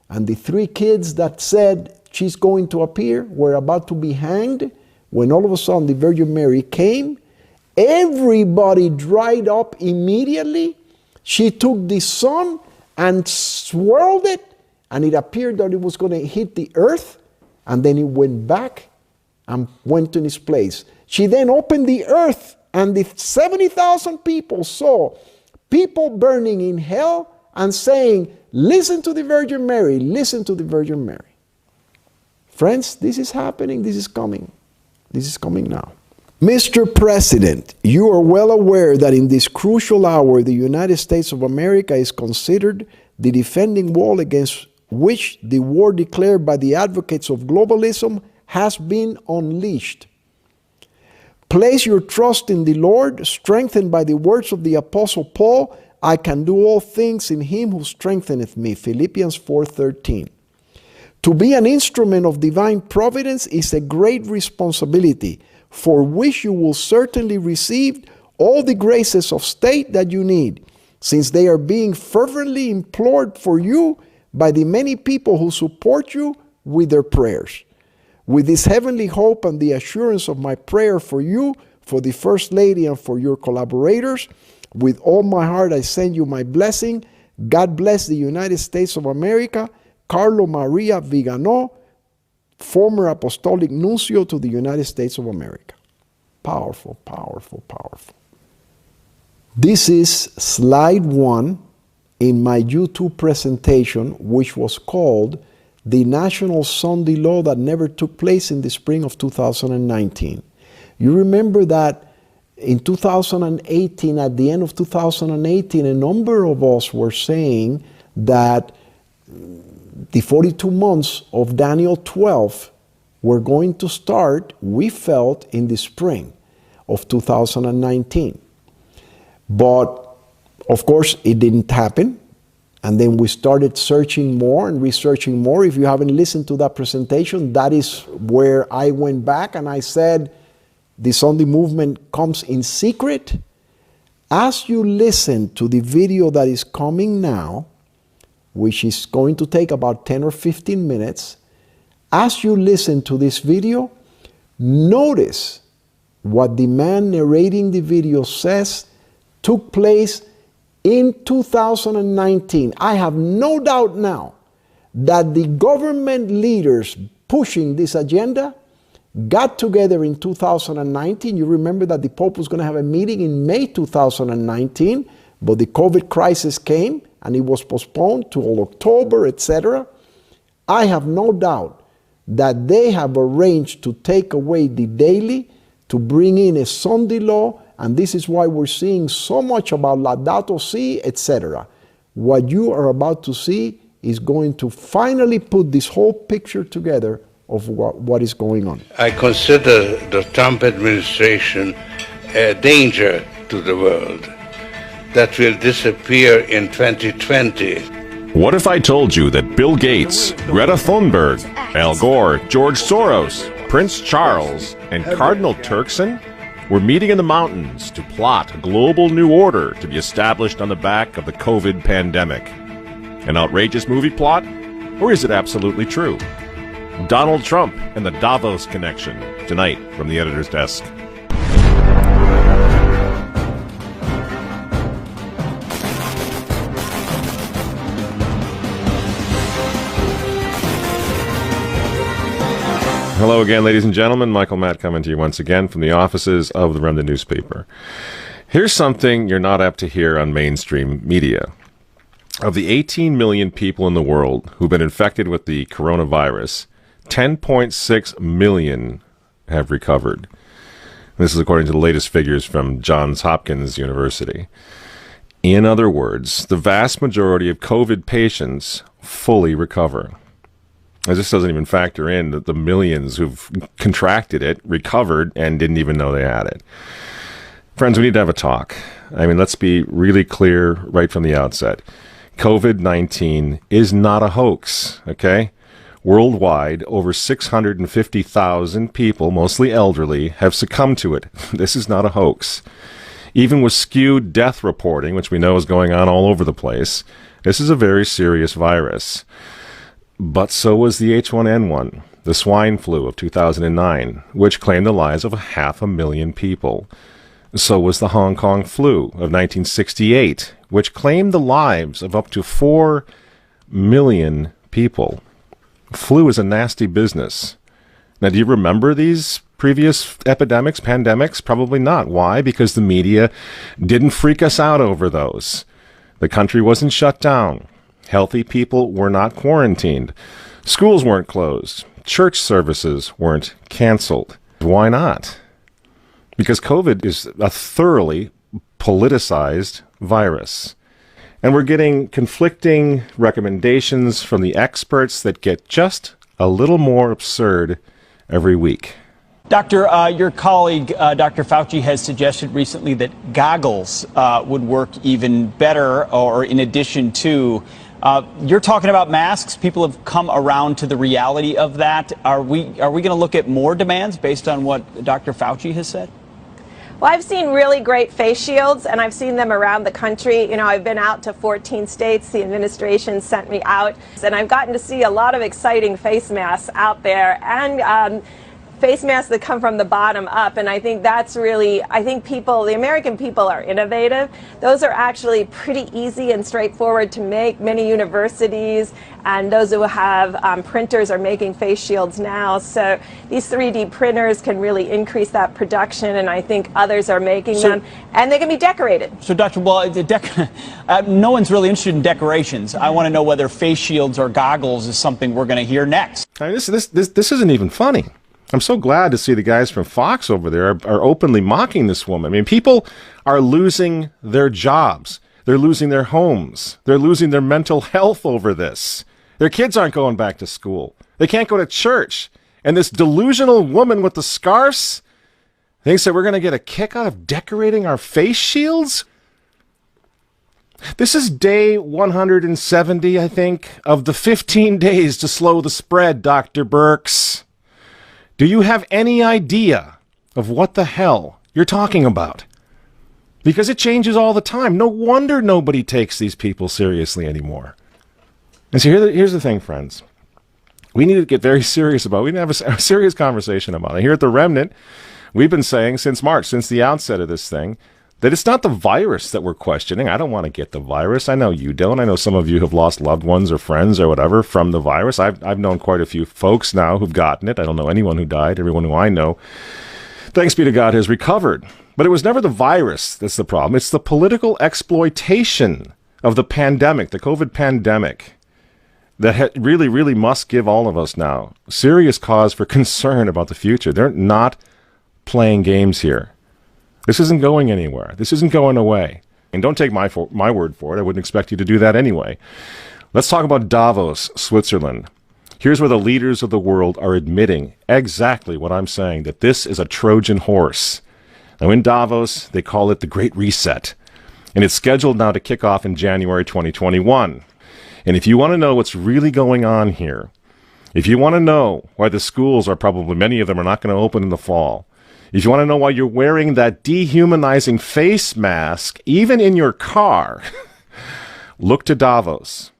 And the 3 kids that said she's going to appear were about to be hanged when all of a sudden the Virgin Mary came. Everybody dried up immediately. She took the sun and swirled it, and it appeared that it was going to hit the earth, and then it went back and went in its place. She then opened the earth And the 70,000 people saw people burning in hell and saying, listen to the Virgin Mary, listen to the Virgin Mary. Friends, this is happening, this is coming. This is coming now. Mr. President, you are well aware that in this crucial hour, the United States of America is considered the defending wall against which the war declared by the advocates of globalism has been unleashed. Place your trust in the Lord, strengthened by the words of the Apostle Paul, I can do all things in him who strengtheneth me, Philippians 4:13. To be an instrument of divine providence is a great responsibility, for which you will certainly receive all the graces of state that you need, since they are being fervently implored for you by the many people who support you with their prayers. With this heavenly hope and the assurance of my prayer for you, for the First Lady, and for your collaborators, with all my heart I send you my blessing. God bless the United States of America. Carlo Maria Vigano, former Apostolic Nuncio to the United States of America. Powerful, powerful, powerful. This is slide 1 in my YouTube presentation, which was called The National Sunday Law That Never Took Place in the Spring of 2019. You remember that in 2018, at the end of 2018, a number of us were saying that the 42 months of Daniel 12 were going to start, we felt, in the spring of 2019. But, of course, it didn't happen. And then we started searching more and researching more. If you haven't listened to that presentation, that is where I went back and I said, the Sunday movement comes in secret. As you listen to the video that is coming now, which is going to take about 10 or 15 minutes, as you listen to this video, notice what the man narrating the video says took place in 2019. I have no doubt now that the government leaders pushing this agenda got together in 2019. You remember that the Pope was going to have a meeting in May 2019, but the COVID crisis came and it was postponed to October, etc. I have no doubt that they have arranged to take away the daily, to bring in a Sunday law, and this is why we're seeing so much about Laudato Si, etc. What you are about to see is going to finally put this whole picture together of what is going on. I consider the Trump administration a danger to the world that will disappear in 2020. What if I told you that Bill Gates, Greta Thunberg, Al Gore, George Soros, Prince Charles, and Cardinal Turkson were meeting in the mountains to plot a global new order to be established on the back of the COVID pandemic? An outrageous movie plot? Or is it absolutely true? Donald Trump and the Davos connection, tonight from the editor's desk. Hello again, ladies and gentlemen. Michael Matt coming to you once again from the offices of the Remnant newspaper. Here's something you're not apt to hear on mainstream media. Of the 18 million people in the world who've been infected with the coronavirus, 10.6 million have recovered. This is according to the latest figures from Johns Hopkins University. In other words, the vast majority of COVID patients fully recover. As this doesn't even factor in the millions who've contracted it, recovered, and didn't even know they had it. Friends, we need to have a talk. I mean, let's be really clear right from the outset. COVID-19 is not a hoax, okay? Worldwide, over 650,000 people, mostly elderly, have succumbed to it. This is not a hoax. Even with skewed death reporting, which we know is going on all over the place, this is a very serious virus. But so was the H1N1, the swine flu of 2009, which claimed the lives of 500,000 people. So was the Hong Kong flu of 1968, which claimed the lives of up to 4 million people. Flu is a nasty business. Now, do you remember these previous epidemics, pandemics? Probably not. Why? Because the media didn't freak us out over those. The country wasn't shut down. Healthy people were not quarantined. Schools weren't closed. Church services weren't canceled. Why not? Because COVID is a thoroughly politicized virus. And we're getting conflicting recommendations from the experts that get just a little more absurd every week. Doctor, your colleague, Dr. Fauci, has suggested recently that goggles would work even better, or in addition to. You're talking about masks. People have come around to the reality of that. Are we going to look at more demands based on what Dr. Fauci has said? Well, I've seen really great face shields, and I've seen them around the country. You know, I've been out to 14 states. The administration sent me out, and I've gotten to see a lot of exciting face masks out there, and face masks that come from the bottom up. And I think that's really, I think people, the American people, are innovative. Those are actually pretty easy and straightforward to make. Many universities and those who have printers are making face shields now. So these 3D printers can really increase that production, and I think others are making them, and they can be decorated. So, Dr. Well, no one's really interested in decorations. I want to know whether face shields or goggles is something we're going to hear next. I mean, this isn't even funny. I'm so glad to see the guys from Fox over there are openly mocking this woman. I mean, people are losing their jobs. They're losing their homes. They're losing their mental health over this. Their kids aren't going back to school. They can't go to church. And this delusional woman with the scarves thinks that we're going to get a kick out of decorating our face shields? This is day 170, I think, of the 15 days to slow the spread, Dr. Birx. Do you have any idea of what the hell you're talking about? Because it changes all the time. No wonder nobody takes these people seriously anymore. And so here's the thing, friends. We need to get very serious about it. We need to have a serious conversation about it. Here at The Remnant, we've been saying since March, since the outset of this thing, that it's not the virus that we're questioning. I don't want to get the virus. I know you don't. I know some of you have lost loved ones or friends or whatever from the virus. I've known quite a few folks now who've gotten it. I don't know anyone who died. Everyone who I know, thanks be to God, has recovered. But it was never the virus that's the problem. It's the political exploitation of the pandemic, the COVID pandemic, that really, really must give all of us now serious cause for concern about the future. They're not playing games here. This isn't going anywhere. This isn't going away. And don't take my word for it. I wouldn't expect you to do that anyway. Let's talk about Davos, Switzerland. Here's where the leaders of the world are admitting exactly what I'm saying, that this is a Trojan horse. Now in Davos, they call it the Great Reset. And it's scheduled now to kick off in January 2021. And if you want to know what's really going on here, if you want to know why the schools are probably, many of them are not going to open in the fall, if you want to know why you're wearing that dehumanizing face mask, even in your car, look to Davos.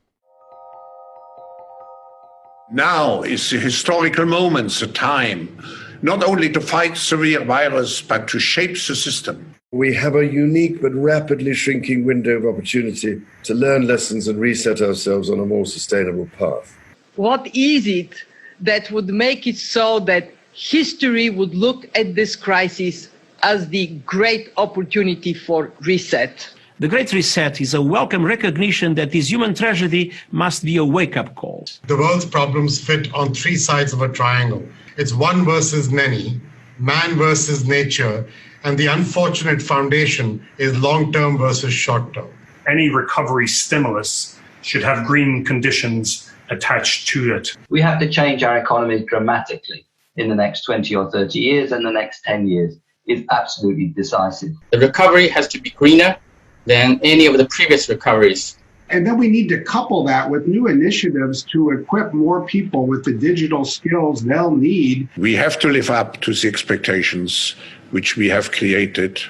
Now is the historical moment, the time, not only to fight severe virus, but to shape the system. We have a unique but rapidly shrinking window of opportunity to learn lessons and reset ourselves on a more sustainable path. What is it that would make it so that history would look at this crisis as the great opportunity for reset? The Great Reset is a welcome recognition that this human tragedy must be a wake-up call. The world's problems fit on three sides of a triangle. It's one versus many, man versus nature, and the unfortunate foundation is long-term versus short-term. Any recovery stimulus should have green conditions attached to it. We have to change our economy dramatically in the next 20 or 30 years, and the next 10 years is absolutely decisive. The recovery has to be greener than any of the previous recoveries. And then we need to couple that with new initiatives to equip more people with the digital skills they'll need. We have to live up to the expectations which we have created,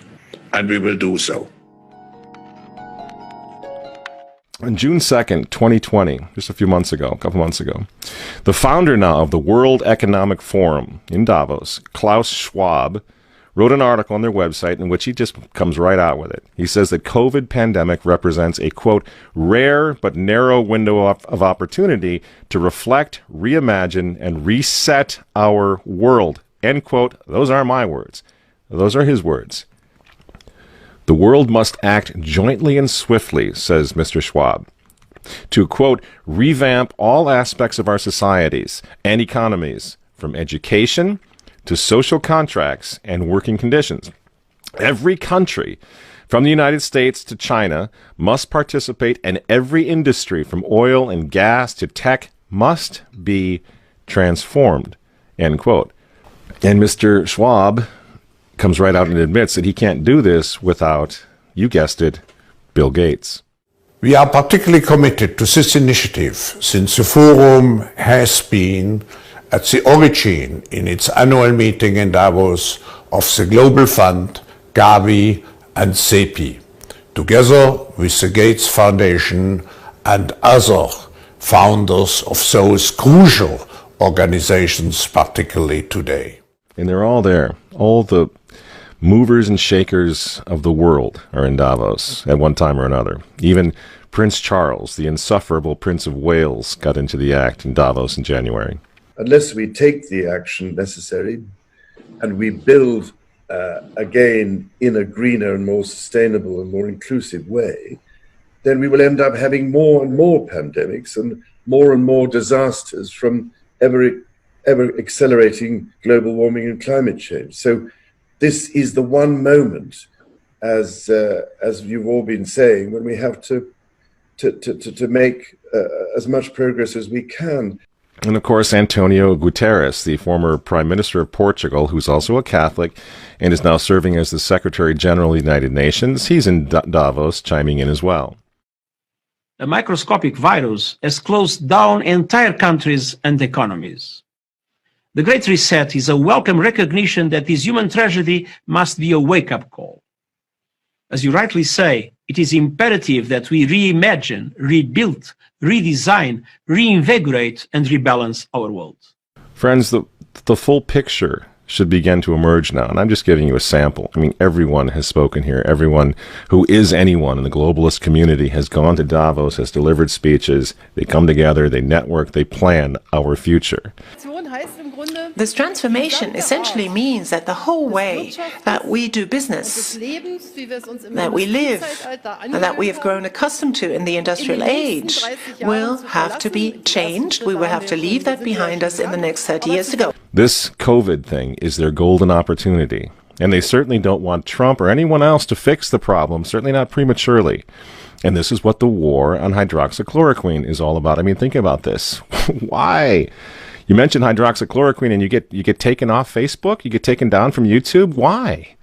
and we will do so. On June 2nd, 2020, just a couple months ago, the founder now of the World Economic Forum in Davos, Klaus Schwab, wrote an article on their website in which he just comes right out with it. He says that COVID pandemic represents a, quote, rare but narrow window of opportunity to reflect, reimagine, and reset our world, end quote. Those aren't my words. Those are his words. The world must act jointly and swiftly, says Mr. Schwab, to, quote, revamp all aspects of our societies and economies, from education to social contracts and working conditions. Every country, from the United States to China, must participate, and every industry, from oil and gas to tech, must be transformed, end quote. And Mr. Schwab comes right out and admits that he can't do this without, you guessed it, Bill Gates. We are particularly committed to this initiative since the Forum has been at the origin in its annual meeting in Davos of the Global Fund, Gavi and CEPI, together with the Gates Foundation and other founders of those crucial organizations, particularly today. And they're all there. All the movers and shakers of the world are in Davos at one time or another. Even Prince Charles, the insufferable Prince of Wales, got into the act in Davos in January. Unless we take the action necessary and we build again in a greener and more sustainable and more inclusive way, then we will end up having more and more pandemics and more disasters from ever accelerating global warming and climate change. So this is the one moment, as you've all been saying, when we have to make as much progress as we can. And of course, Antonio Guterres, the former Prime Minister of Portugal, who's also a Catholic and is now serving as the Secretary General of the United Nations, he's in Davos chiming in as well. A microscopic virus has closed down entire countries and economies. The Great Reset is a welcome recognition that this human tragedy must be a wake-up call. As you rightly say, it is imperative that we reimagine, rebuild, redesign, reinvigorate, and rebalance our world. Friends, the full picture should begin to emerge now, and I'm just giving you a sample. I mean, everyone has spoken here. Everyone who is anyone in the globalist community has gone to Davos, has delivered speeches. They come together, they network, they plan our future. This transformation essentially means that the whole way that we do business, that we live, and that we have grown accustomed to in the industrial age will have to be changed. We will have to leave that behind us in the next 30 years to go. This COVID thing is their golden opportunity, and they certainly don't want Trump or anyone else to fix the problem, certainly not prematurely. And this is what the war on hydroxychloroquine is all about. I mean, think about this. Why? You mentioned hydroxychloroquine and you get taken off Facebook? You get taken down from YouTube? Why?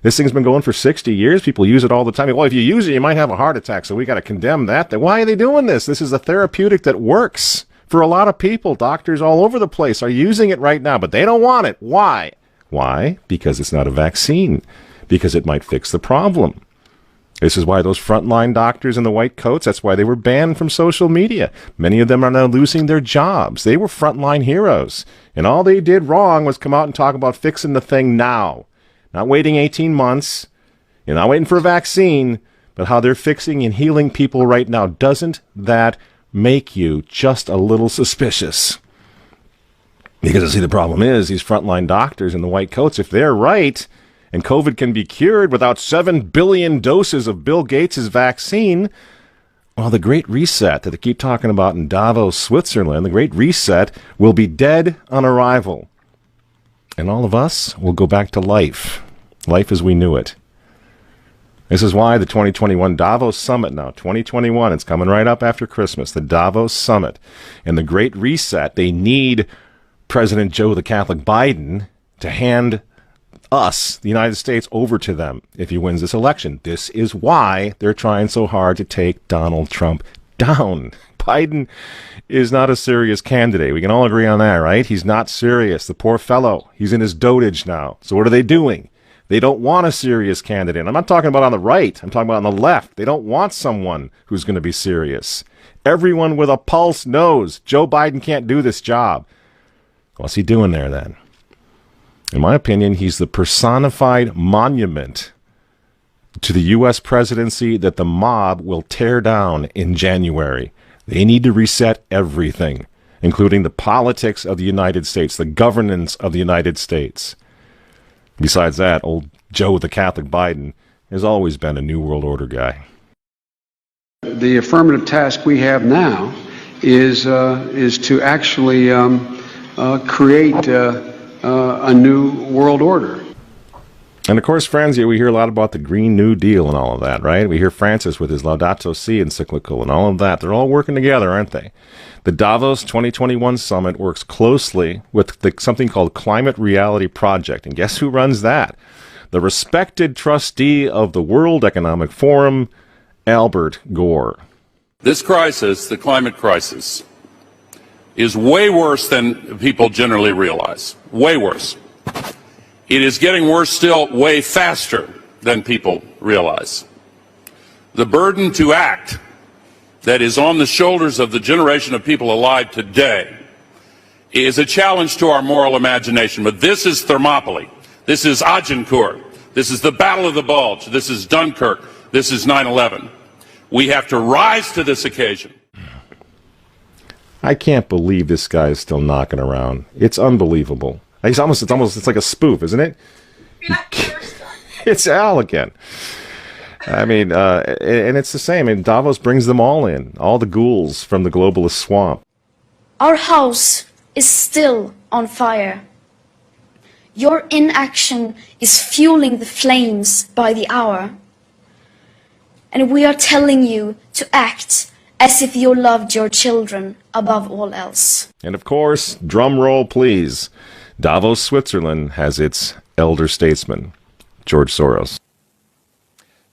This thing's been going for 60 years. People use it all the time. Well, if you use it, you might have a heart attack, so we got to condemn that. Why are they doing this? This is a therapeutic that works for a lot of people. Doctors all over the place are using it right now, but they don't want it. Why? Why? Because it's not a vaccine. Because it might fix the problem. This is why those frontline doctors in the white coats, that's why they were banned from social media. Many of them are now losing their jobs. They were frontline heroes. And all they did wrong was come out and talk about fixing the thing now. Not waiting 18 months. You're not waiting for a vaccine. But how they're fixing and healing people right now. Doesn't that make you just a little suspicious? Because, see, the problem is these frontline doctors in the white coats, if they're right, and COVID can be cured without 7 billion doses of Bill Gates' vaccine, well, the Great Reset that they keep talking about in Davos, Switzerland, the Great Reset will be dead on arrival. And all of us will go back to life as we knew it. This is why the 2021 Davos Summit now, 2021, it's coming right up after Christmas, the Davos Summit. And the Great Reset, they need President Joe the Catholic Biden to hand us, the United States, over to them if he wins this election. This is why they're trying so hard to take Donald Trump down. Biden is not a serious candidate. We can all agree on that, right? He's not serious. The poor fellow. He's in his dotage now. So what are they doing? They don't want a serious candidate. I'm not talking about on the right. I'm talking about on the left. They don't want someone who's going to be serious. Everyone with a pulse knows Joe Biden can't do this job. What's he doing there then? In my opinion, he's the personified monument to the U.S. presidency that the mob will tear down in January. They need to reset everything. including the politics of the United States, the governance of the United States. Besides that, old Joe the Catholic Biden has always been a New World Order guy. The affirmative task we have now is to actually create a new world order. And of course, friends, we hear a lot about the Green New Deal and all of that, right? We hear Francis with his Laudato Si encyclical and all of that. They're all working together, aren't they? The Davos 2021 summit works closely with something called Climate Reality Project. And guess who runs that? The respected trustee of the World Economic Forum, Albert Gore. This crisis, the climate crisis, is way worse than people generally realize. Way worse. It is getting worse still way faster than people realize. The burden to act that is on the shoulders of the generation of people alive today is a challenge to our moral imagination. But this is Thermopylae. This is Agincourt. This is the Battle of the Bulge. This is Dunkirk. This is 9/11. We have to rise to this occasion. I can't believe this guy is still knocking around. It's unbelievable. It's like a spoof, isn't it? It's Al again. I mean, and it's the same. And Davos brings them all in, all the ghouls from the globalist swamp. Our house is still on fire. Your inaction is fueling the flames by the hour. And we are telling you to act as if you loved your children above all else. And of course, drum roll please, Davos, Switzerland has its elder statesman, George Soros.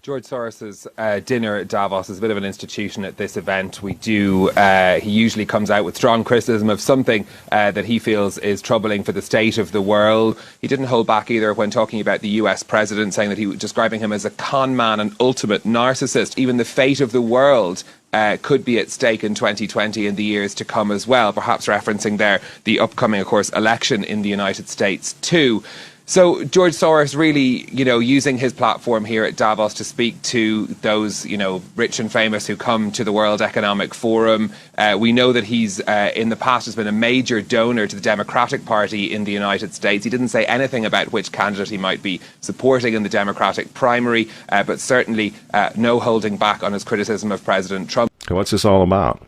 George Soros's dinner at Davos is a bit of an institution at this event. He usually comes out with strong criticism of something that he feels is troubling for the state of the world. He didn't hold back either when talking about the US president, saying that he was describing him as a con man and ultimate narcissist. Even the fate of the world could be at stake in 2020 and the years to come as well, perhaps referencing there the upcoming, of course, election in the United States too. So George Soros really, using his platform here at Davos to speak to those, rich and famous who come to the World Economic Forum. We know that he's, in the past, has been a major donor to the Democratic Party in the United States. He didn't say anything about which candidate he might be supporting in the Democratic primary, but certainly no holding back on his criticism of President Trump. What's this all about?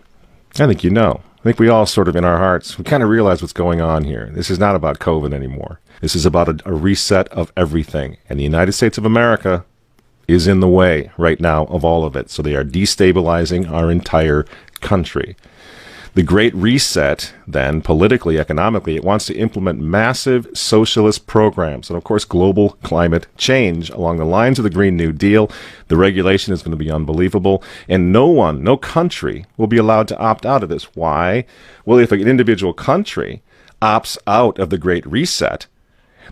I think you know. I think we all sort of in our hearts, we kind of realize what's going on here. This is not about COVID anymore. This is about a reset of everything. And the United States of America is in the way right now of all of it. So they are destabilizing our entire country. The Great Reset, then, politically, economically, it wants to implement massive socialist programs and, of course, global climate change along the lines of the Green New Deal. The regulation is going to be unbelievable, and no country will be allowed to opt out of this. Why? Well, if an individual country opts out of the Great Reset,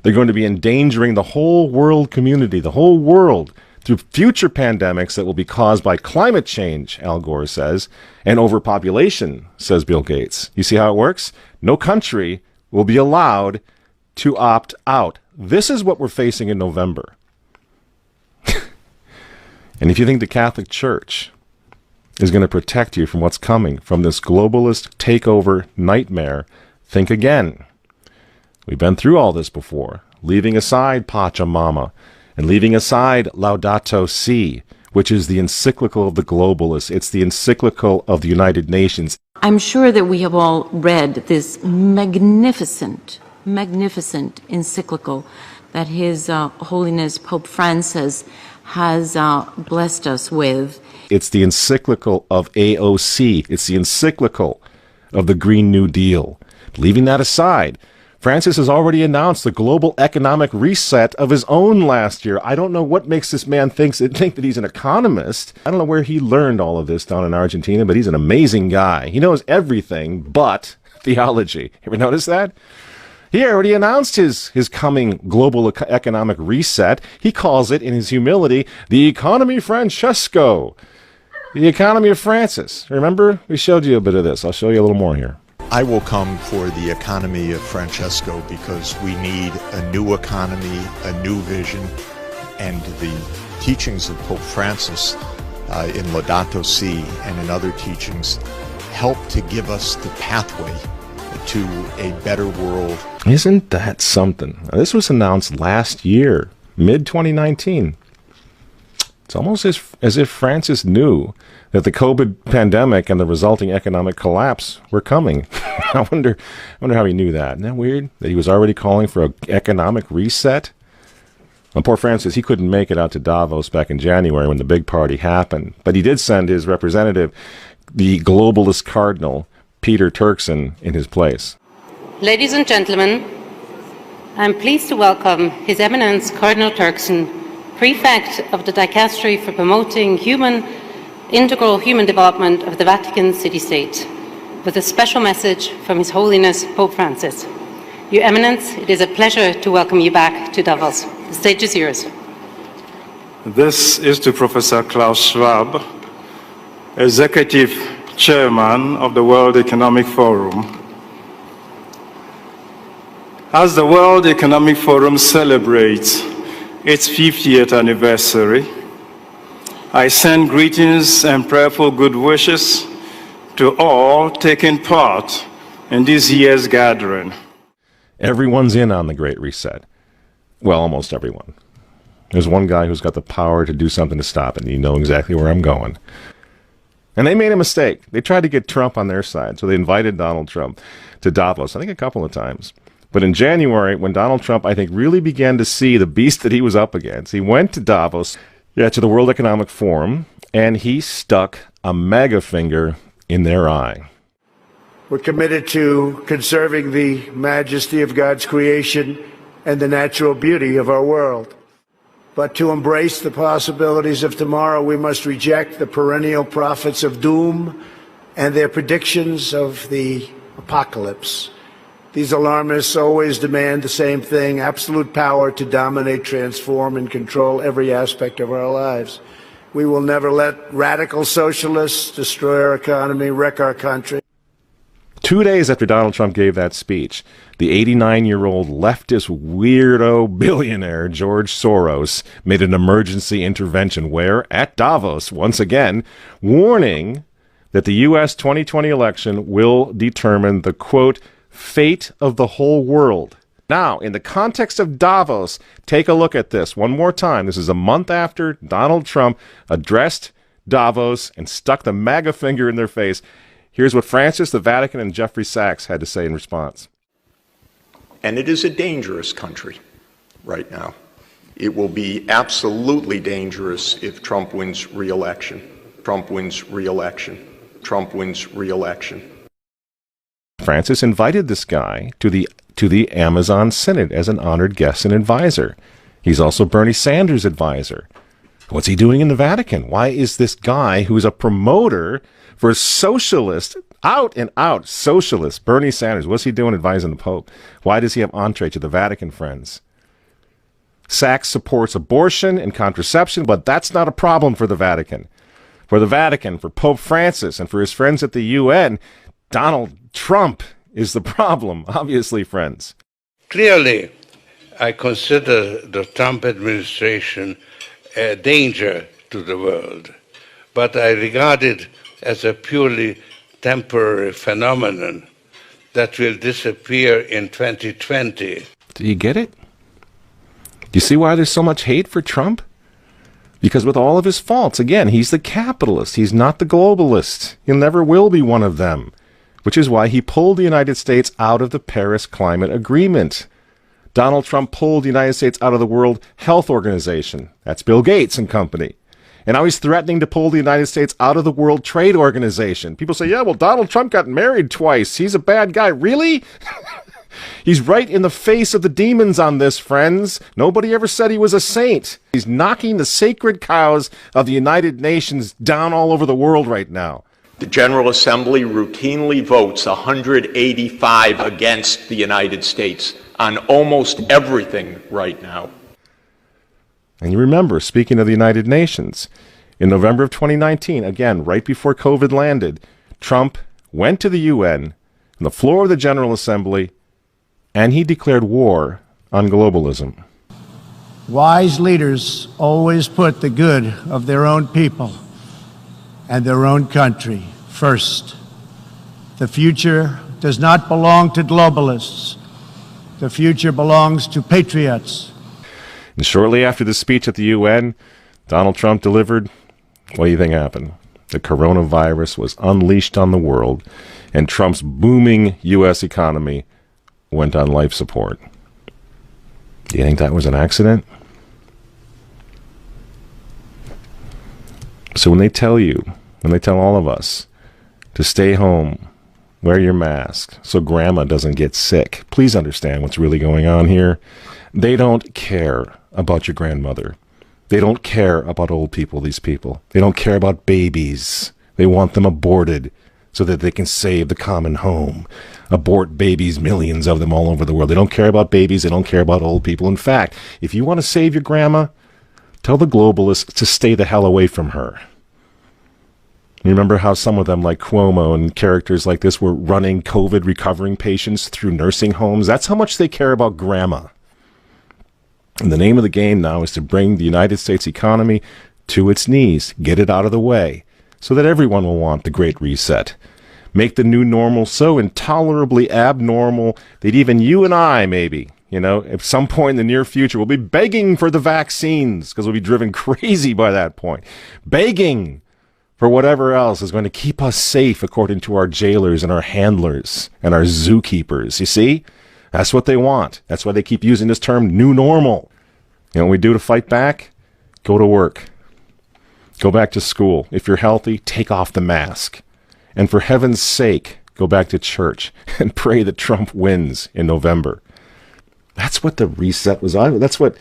they're going to be endangering the whole world community, the whole world, through future pandemics that will be caused by climate change, Al Gore says, and overpopulation, says Bill Gates. You see how it works? No country will be allowed to opt out. This is what we're facing in November. And if you think the Catholic Church is going to protect you from what's coming, from this globalist takeover nightmare, think again. We've been through all this before, leaving aside Pachamama, and leaving aside Laudato Si, which is the encyclical of the globalists. It's the encyclical of the United Nations. I'm sure that we have all read this magnificent encyclical that His Holiness Pope Francis has blessed us with. It's the encyclical of AOC. It's the encyclical of the Green New Deal. Leaving that aside, Francis has already announced the global economic reset of his own last year. I don't know what makes this man think that he's an economist. I don't know where he learned all of this down in Argentina, but he's an amazing guy. He knows everything but theology. Ever notice that? He already announced his coming global economic reset. He calls it, in his humility, the economy Francesco. The economy of Francis. Remember? We showed you a bit of this. I'll show you a little more here. I will come for the economy of Francesco because we need a new economy, a new vision, and the teachings of Pope Francis in Laudato Si and in other teachings help to give us the pathway to a better world. Isn't that something? Now, this was announced last year, mid-2019. It's almost as if Francis knew that the COVID pandemic and the resulting economic collapse were coming. I wonder how he knew that. Isn't that weird? That he was already calling for an economic reset? Well, poor Francis, he couldn't make it out to Davos back in January when the big party happened. But he did send his representative, the globalist cardinal, Peter Turkson, in his place. Ladies and gentlemen, I'm pleased to welcome His Eminence Cardinal Turkson, Prefect of the Dicastery for Promoting Integral Human Development of the Vatican City-State, with a special message from His Holiness Pope Francis. Your Eminence, it is a pleasure to welcome you back to Davos. The stage is yours. This is to Professor Klaus Schwab, Executive Chairman of the World Economic Forum. As the World Economic Forum celebrates its 50th anniversary, I send greetings and prayerful good wishes to all taking part in this year's gathering. Everyone's in on the Great Reset. Well, almost everyone. There's one guy who's got the power to do something to stop it, and you know exactly where I'm going. And they made a mistake. They tried to get Trump on their side, so they invited Donald Trump to Davos, I think a couple of times. But in January, when Donald Trump, I think, really began to see the beast that he was up against, he went to Davos, to the World Economic Forum, and he stuck a mega finger in their eye. We're committed to conserving the majesty of God's creation and the natural beauty of our world. But to embrace the possibilities of tomorrow, we must reject the perennial prophets of doom and their predictions of the apocalypse. These alarmists always demand the same thing: absolute power to dominate, transform, and control every aspect of our lives. We will never let radical socialists destroy our economy, wreck our country. 2 days after Donald Trump gave that speech, the 89-year-old leftist weirdo billionaire George Soros made an emergency intervention where, at Davos, once again, warning that the U.S. 2020 election will determine the, quote, fate of the whole world. Now, in the context of Davos, take a look at this one more time. This is a month after Donald Trump addressed Davos and stuck the MAGA finger in their face. Here's what Francis, the Vatican, and Jeffrey Sachs had to say in response. And it is a dangerous country right now. It will be absolutely dangerous if Trump wins re-election. Trump wins re-election. Trump wins re-election. Francis invited this guy to the Amazon Synod as an honored guest and advisor. He's also Bernie Sanders' advisor. What's he doing in the Vatican? Why is this guy who's a promoter for socialist, out and out socialist, Bernie Sanders, what's he doing advising the Pope? Why does he have entree to the Vatican, friends? Sachs supports abortion and contraception, but that's not a problem for the Vatican. For the Vatican, for Pope Francis, and for his friends at the UN, Donald Trump is the problem, obviously, friends. Clearly, I consider the Trump administration a danger to the world, but I regard it as a purely temporary phenomenon that will disappear in 2020. Do you get it? Do you see why there's so much hate for Trump? Because with all of his faults, again, he's the capitalist. He's not the globalist. He never will be one of them, which is why he pulled the United States out of the Paris Climate Agreement. Donald Trump pulled the United States out of the World Health Organization. That's Bill Gates and company. And now he's threatening to pull the United States out of the World Trade Organization. People say, yeah, well, Donald Trump got married twice. He's a bad guy. Really? He's right in the face of the demons on this, friends. Nobody ever said he was a saint. He's knocking the sacred cows of the United Nations down all over the world right now. The General Assembly routinely votes 185 against the United States on almost everything right now. And you remember, speaking of the United Nations, in November of 2019, again, right before COVID landed, Trump went to the UN, on the floor of the General Assembly, and he declared war on globalism. Wise leaders always put the good of their own people and their own country first. The future does not belong to globalists. The future belongs to patriots. And shortly after the speech at the UN, Donald Trump delivered, what do you think happened? The coronavirus was unleashed on the world, and Trump's booming U.S. economy went on life support. Do you think that was an accident? So when they tell all of us to stay home, wear your mask so grandma doesn't get sick, please understand what's really going on here. They don't care about your grandmother. They don't care about old people, these people. They don't care about babies. They want them aborted so that they can save the common home. Abort babies, millions of them all over the world. They don't care about babies. They don't care about old people. In fact, if you want to save your grandma, tell the globalists to stay the hell away from her. You remember how some of them, like Cuomo and characters like this, were running COVID recovering patients through nursing homes? That's how much they care about grandma. And the name of the game now is to bring the United States economy to its knees, get it out of the way, so that everyone will want the Great Reset. Make the new normal so intolerably abnormal that even you and I, maybe, at some point in the near future, will be begging for the vaccines because we'll be driven crazy by that point. Begging for whatever else is going to keep us safe according to our jailers and our handlers and our zookeepers. You see? That's what they want. That's why they keep using this term, new normal. You know what we do to fight back? Go to work. Go back to school. If you're healthy, take off the mask. And for heaven's sake, go back to church and pray that Trump wins in November. That's what the reset was on. That's what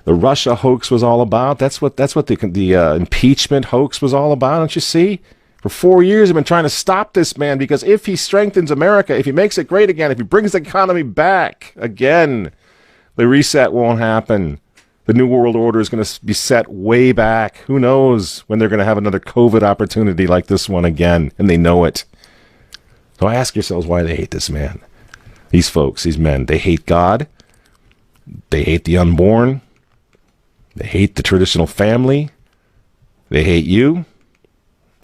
the Russia hoax was all about. That's what the impeachment hoax was all about. Don't you see? For 4 years, I've been trying to stop this man because if he strengthens America, if he makes it great again, if he brings the economy back again, the reset won't happen. The New World Order is going to be set way back. Who knows when they're going to have another COVID opportunity like this one again, and they know it. So ask yourselves why they hate this man. These folks, these men, they hate God. They hate the unborn. They hate the traditional family. They hate you.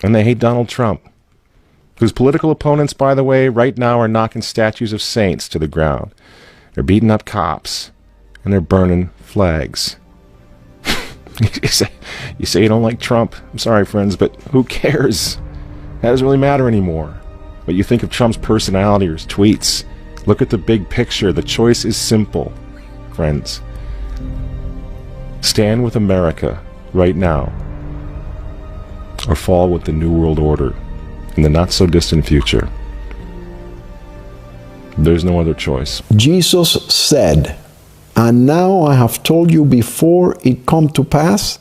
And they hate Donald Trump, whose political opponents, by the way, right now are knocking statues of saints to the ground. They're beating up cops, and they're burning flags. You say you don't like Trump. I'm sorry, friends, but who cares? That doesn't really matter anymore. What you think of Trump's personality or his tweets. Look at the big picture. The choice is simple, friends. Stand with America right now, or fall with the New World Order in the not-so-distant future. There's no other choice. Jesus said, "And now I have told you before it come to pass,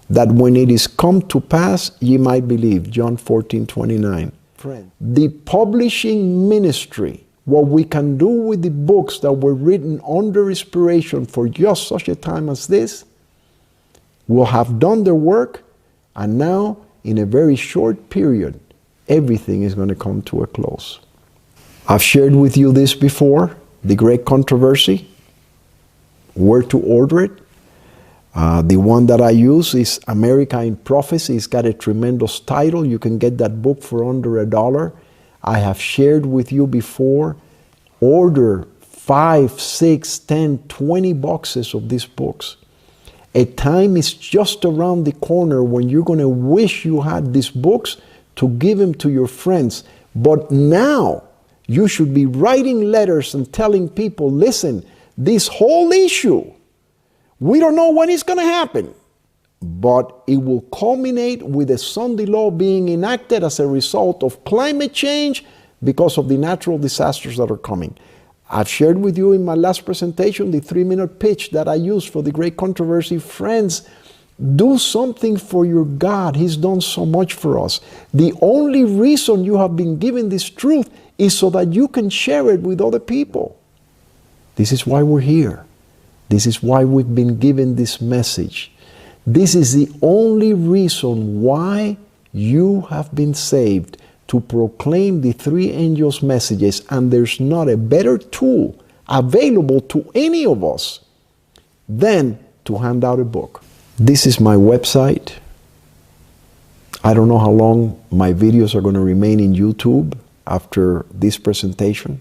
that when it is come to pass, ye might believe." John 14:29. The publishing ministry, what we can do with the books that were written under inspiration for just such a time as this, will have done their work, and now, in a very short period, everything is going to come to a close. I've shared with you this before, the great controversy, where to order it. The one that I use is Amerika in Prophecy. It's got a tremendous title. You can get that book for under $1. I have shared with you before, order 5, 6, 10, 20 boxes of these books. A time is just around the corner when you're going to wish you had these books to give them to your friends. But now you should be writing letters and telling people, listen, this whole issue, we don't know when it's going to happen, but it will culminate with the Sunday law being enacted as a result of climate change because of the natural disasters that are coming. I've shared with you in my last presentation the 3-minute pitch that I use for the great controversy. Friends, do something for your God. He's done so much for us. The only reason you have been given this truth is so that you can share it with other people. This is why we're here. This is why we've been given this message. This is the only reason why you have been saved, to proclaim the 3 angels' messages, and there's not a better tool available to any of us than to hand out a book. This is my website. I don't know how long my videos are going to remain in YouTube. after this presentation.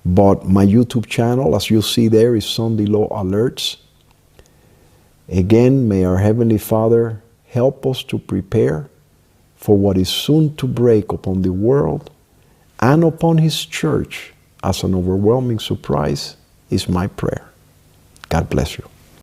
But my YouTube channel, as you see there, is Sunday Law Alerts. Again, may our Heavenly Father help us to prepare for what is soon to break upon the world and upon His church as an overwhelming surprise is my prayer. God bless you.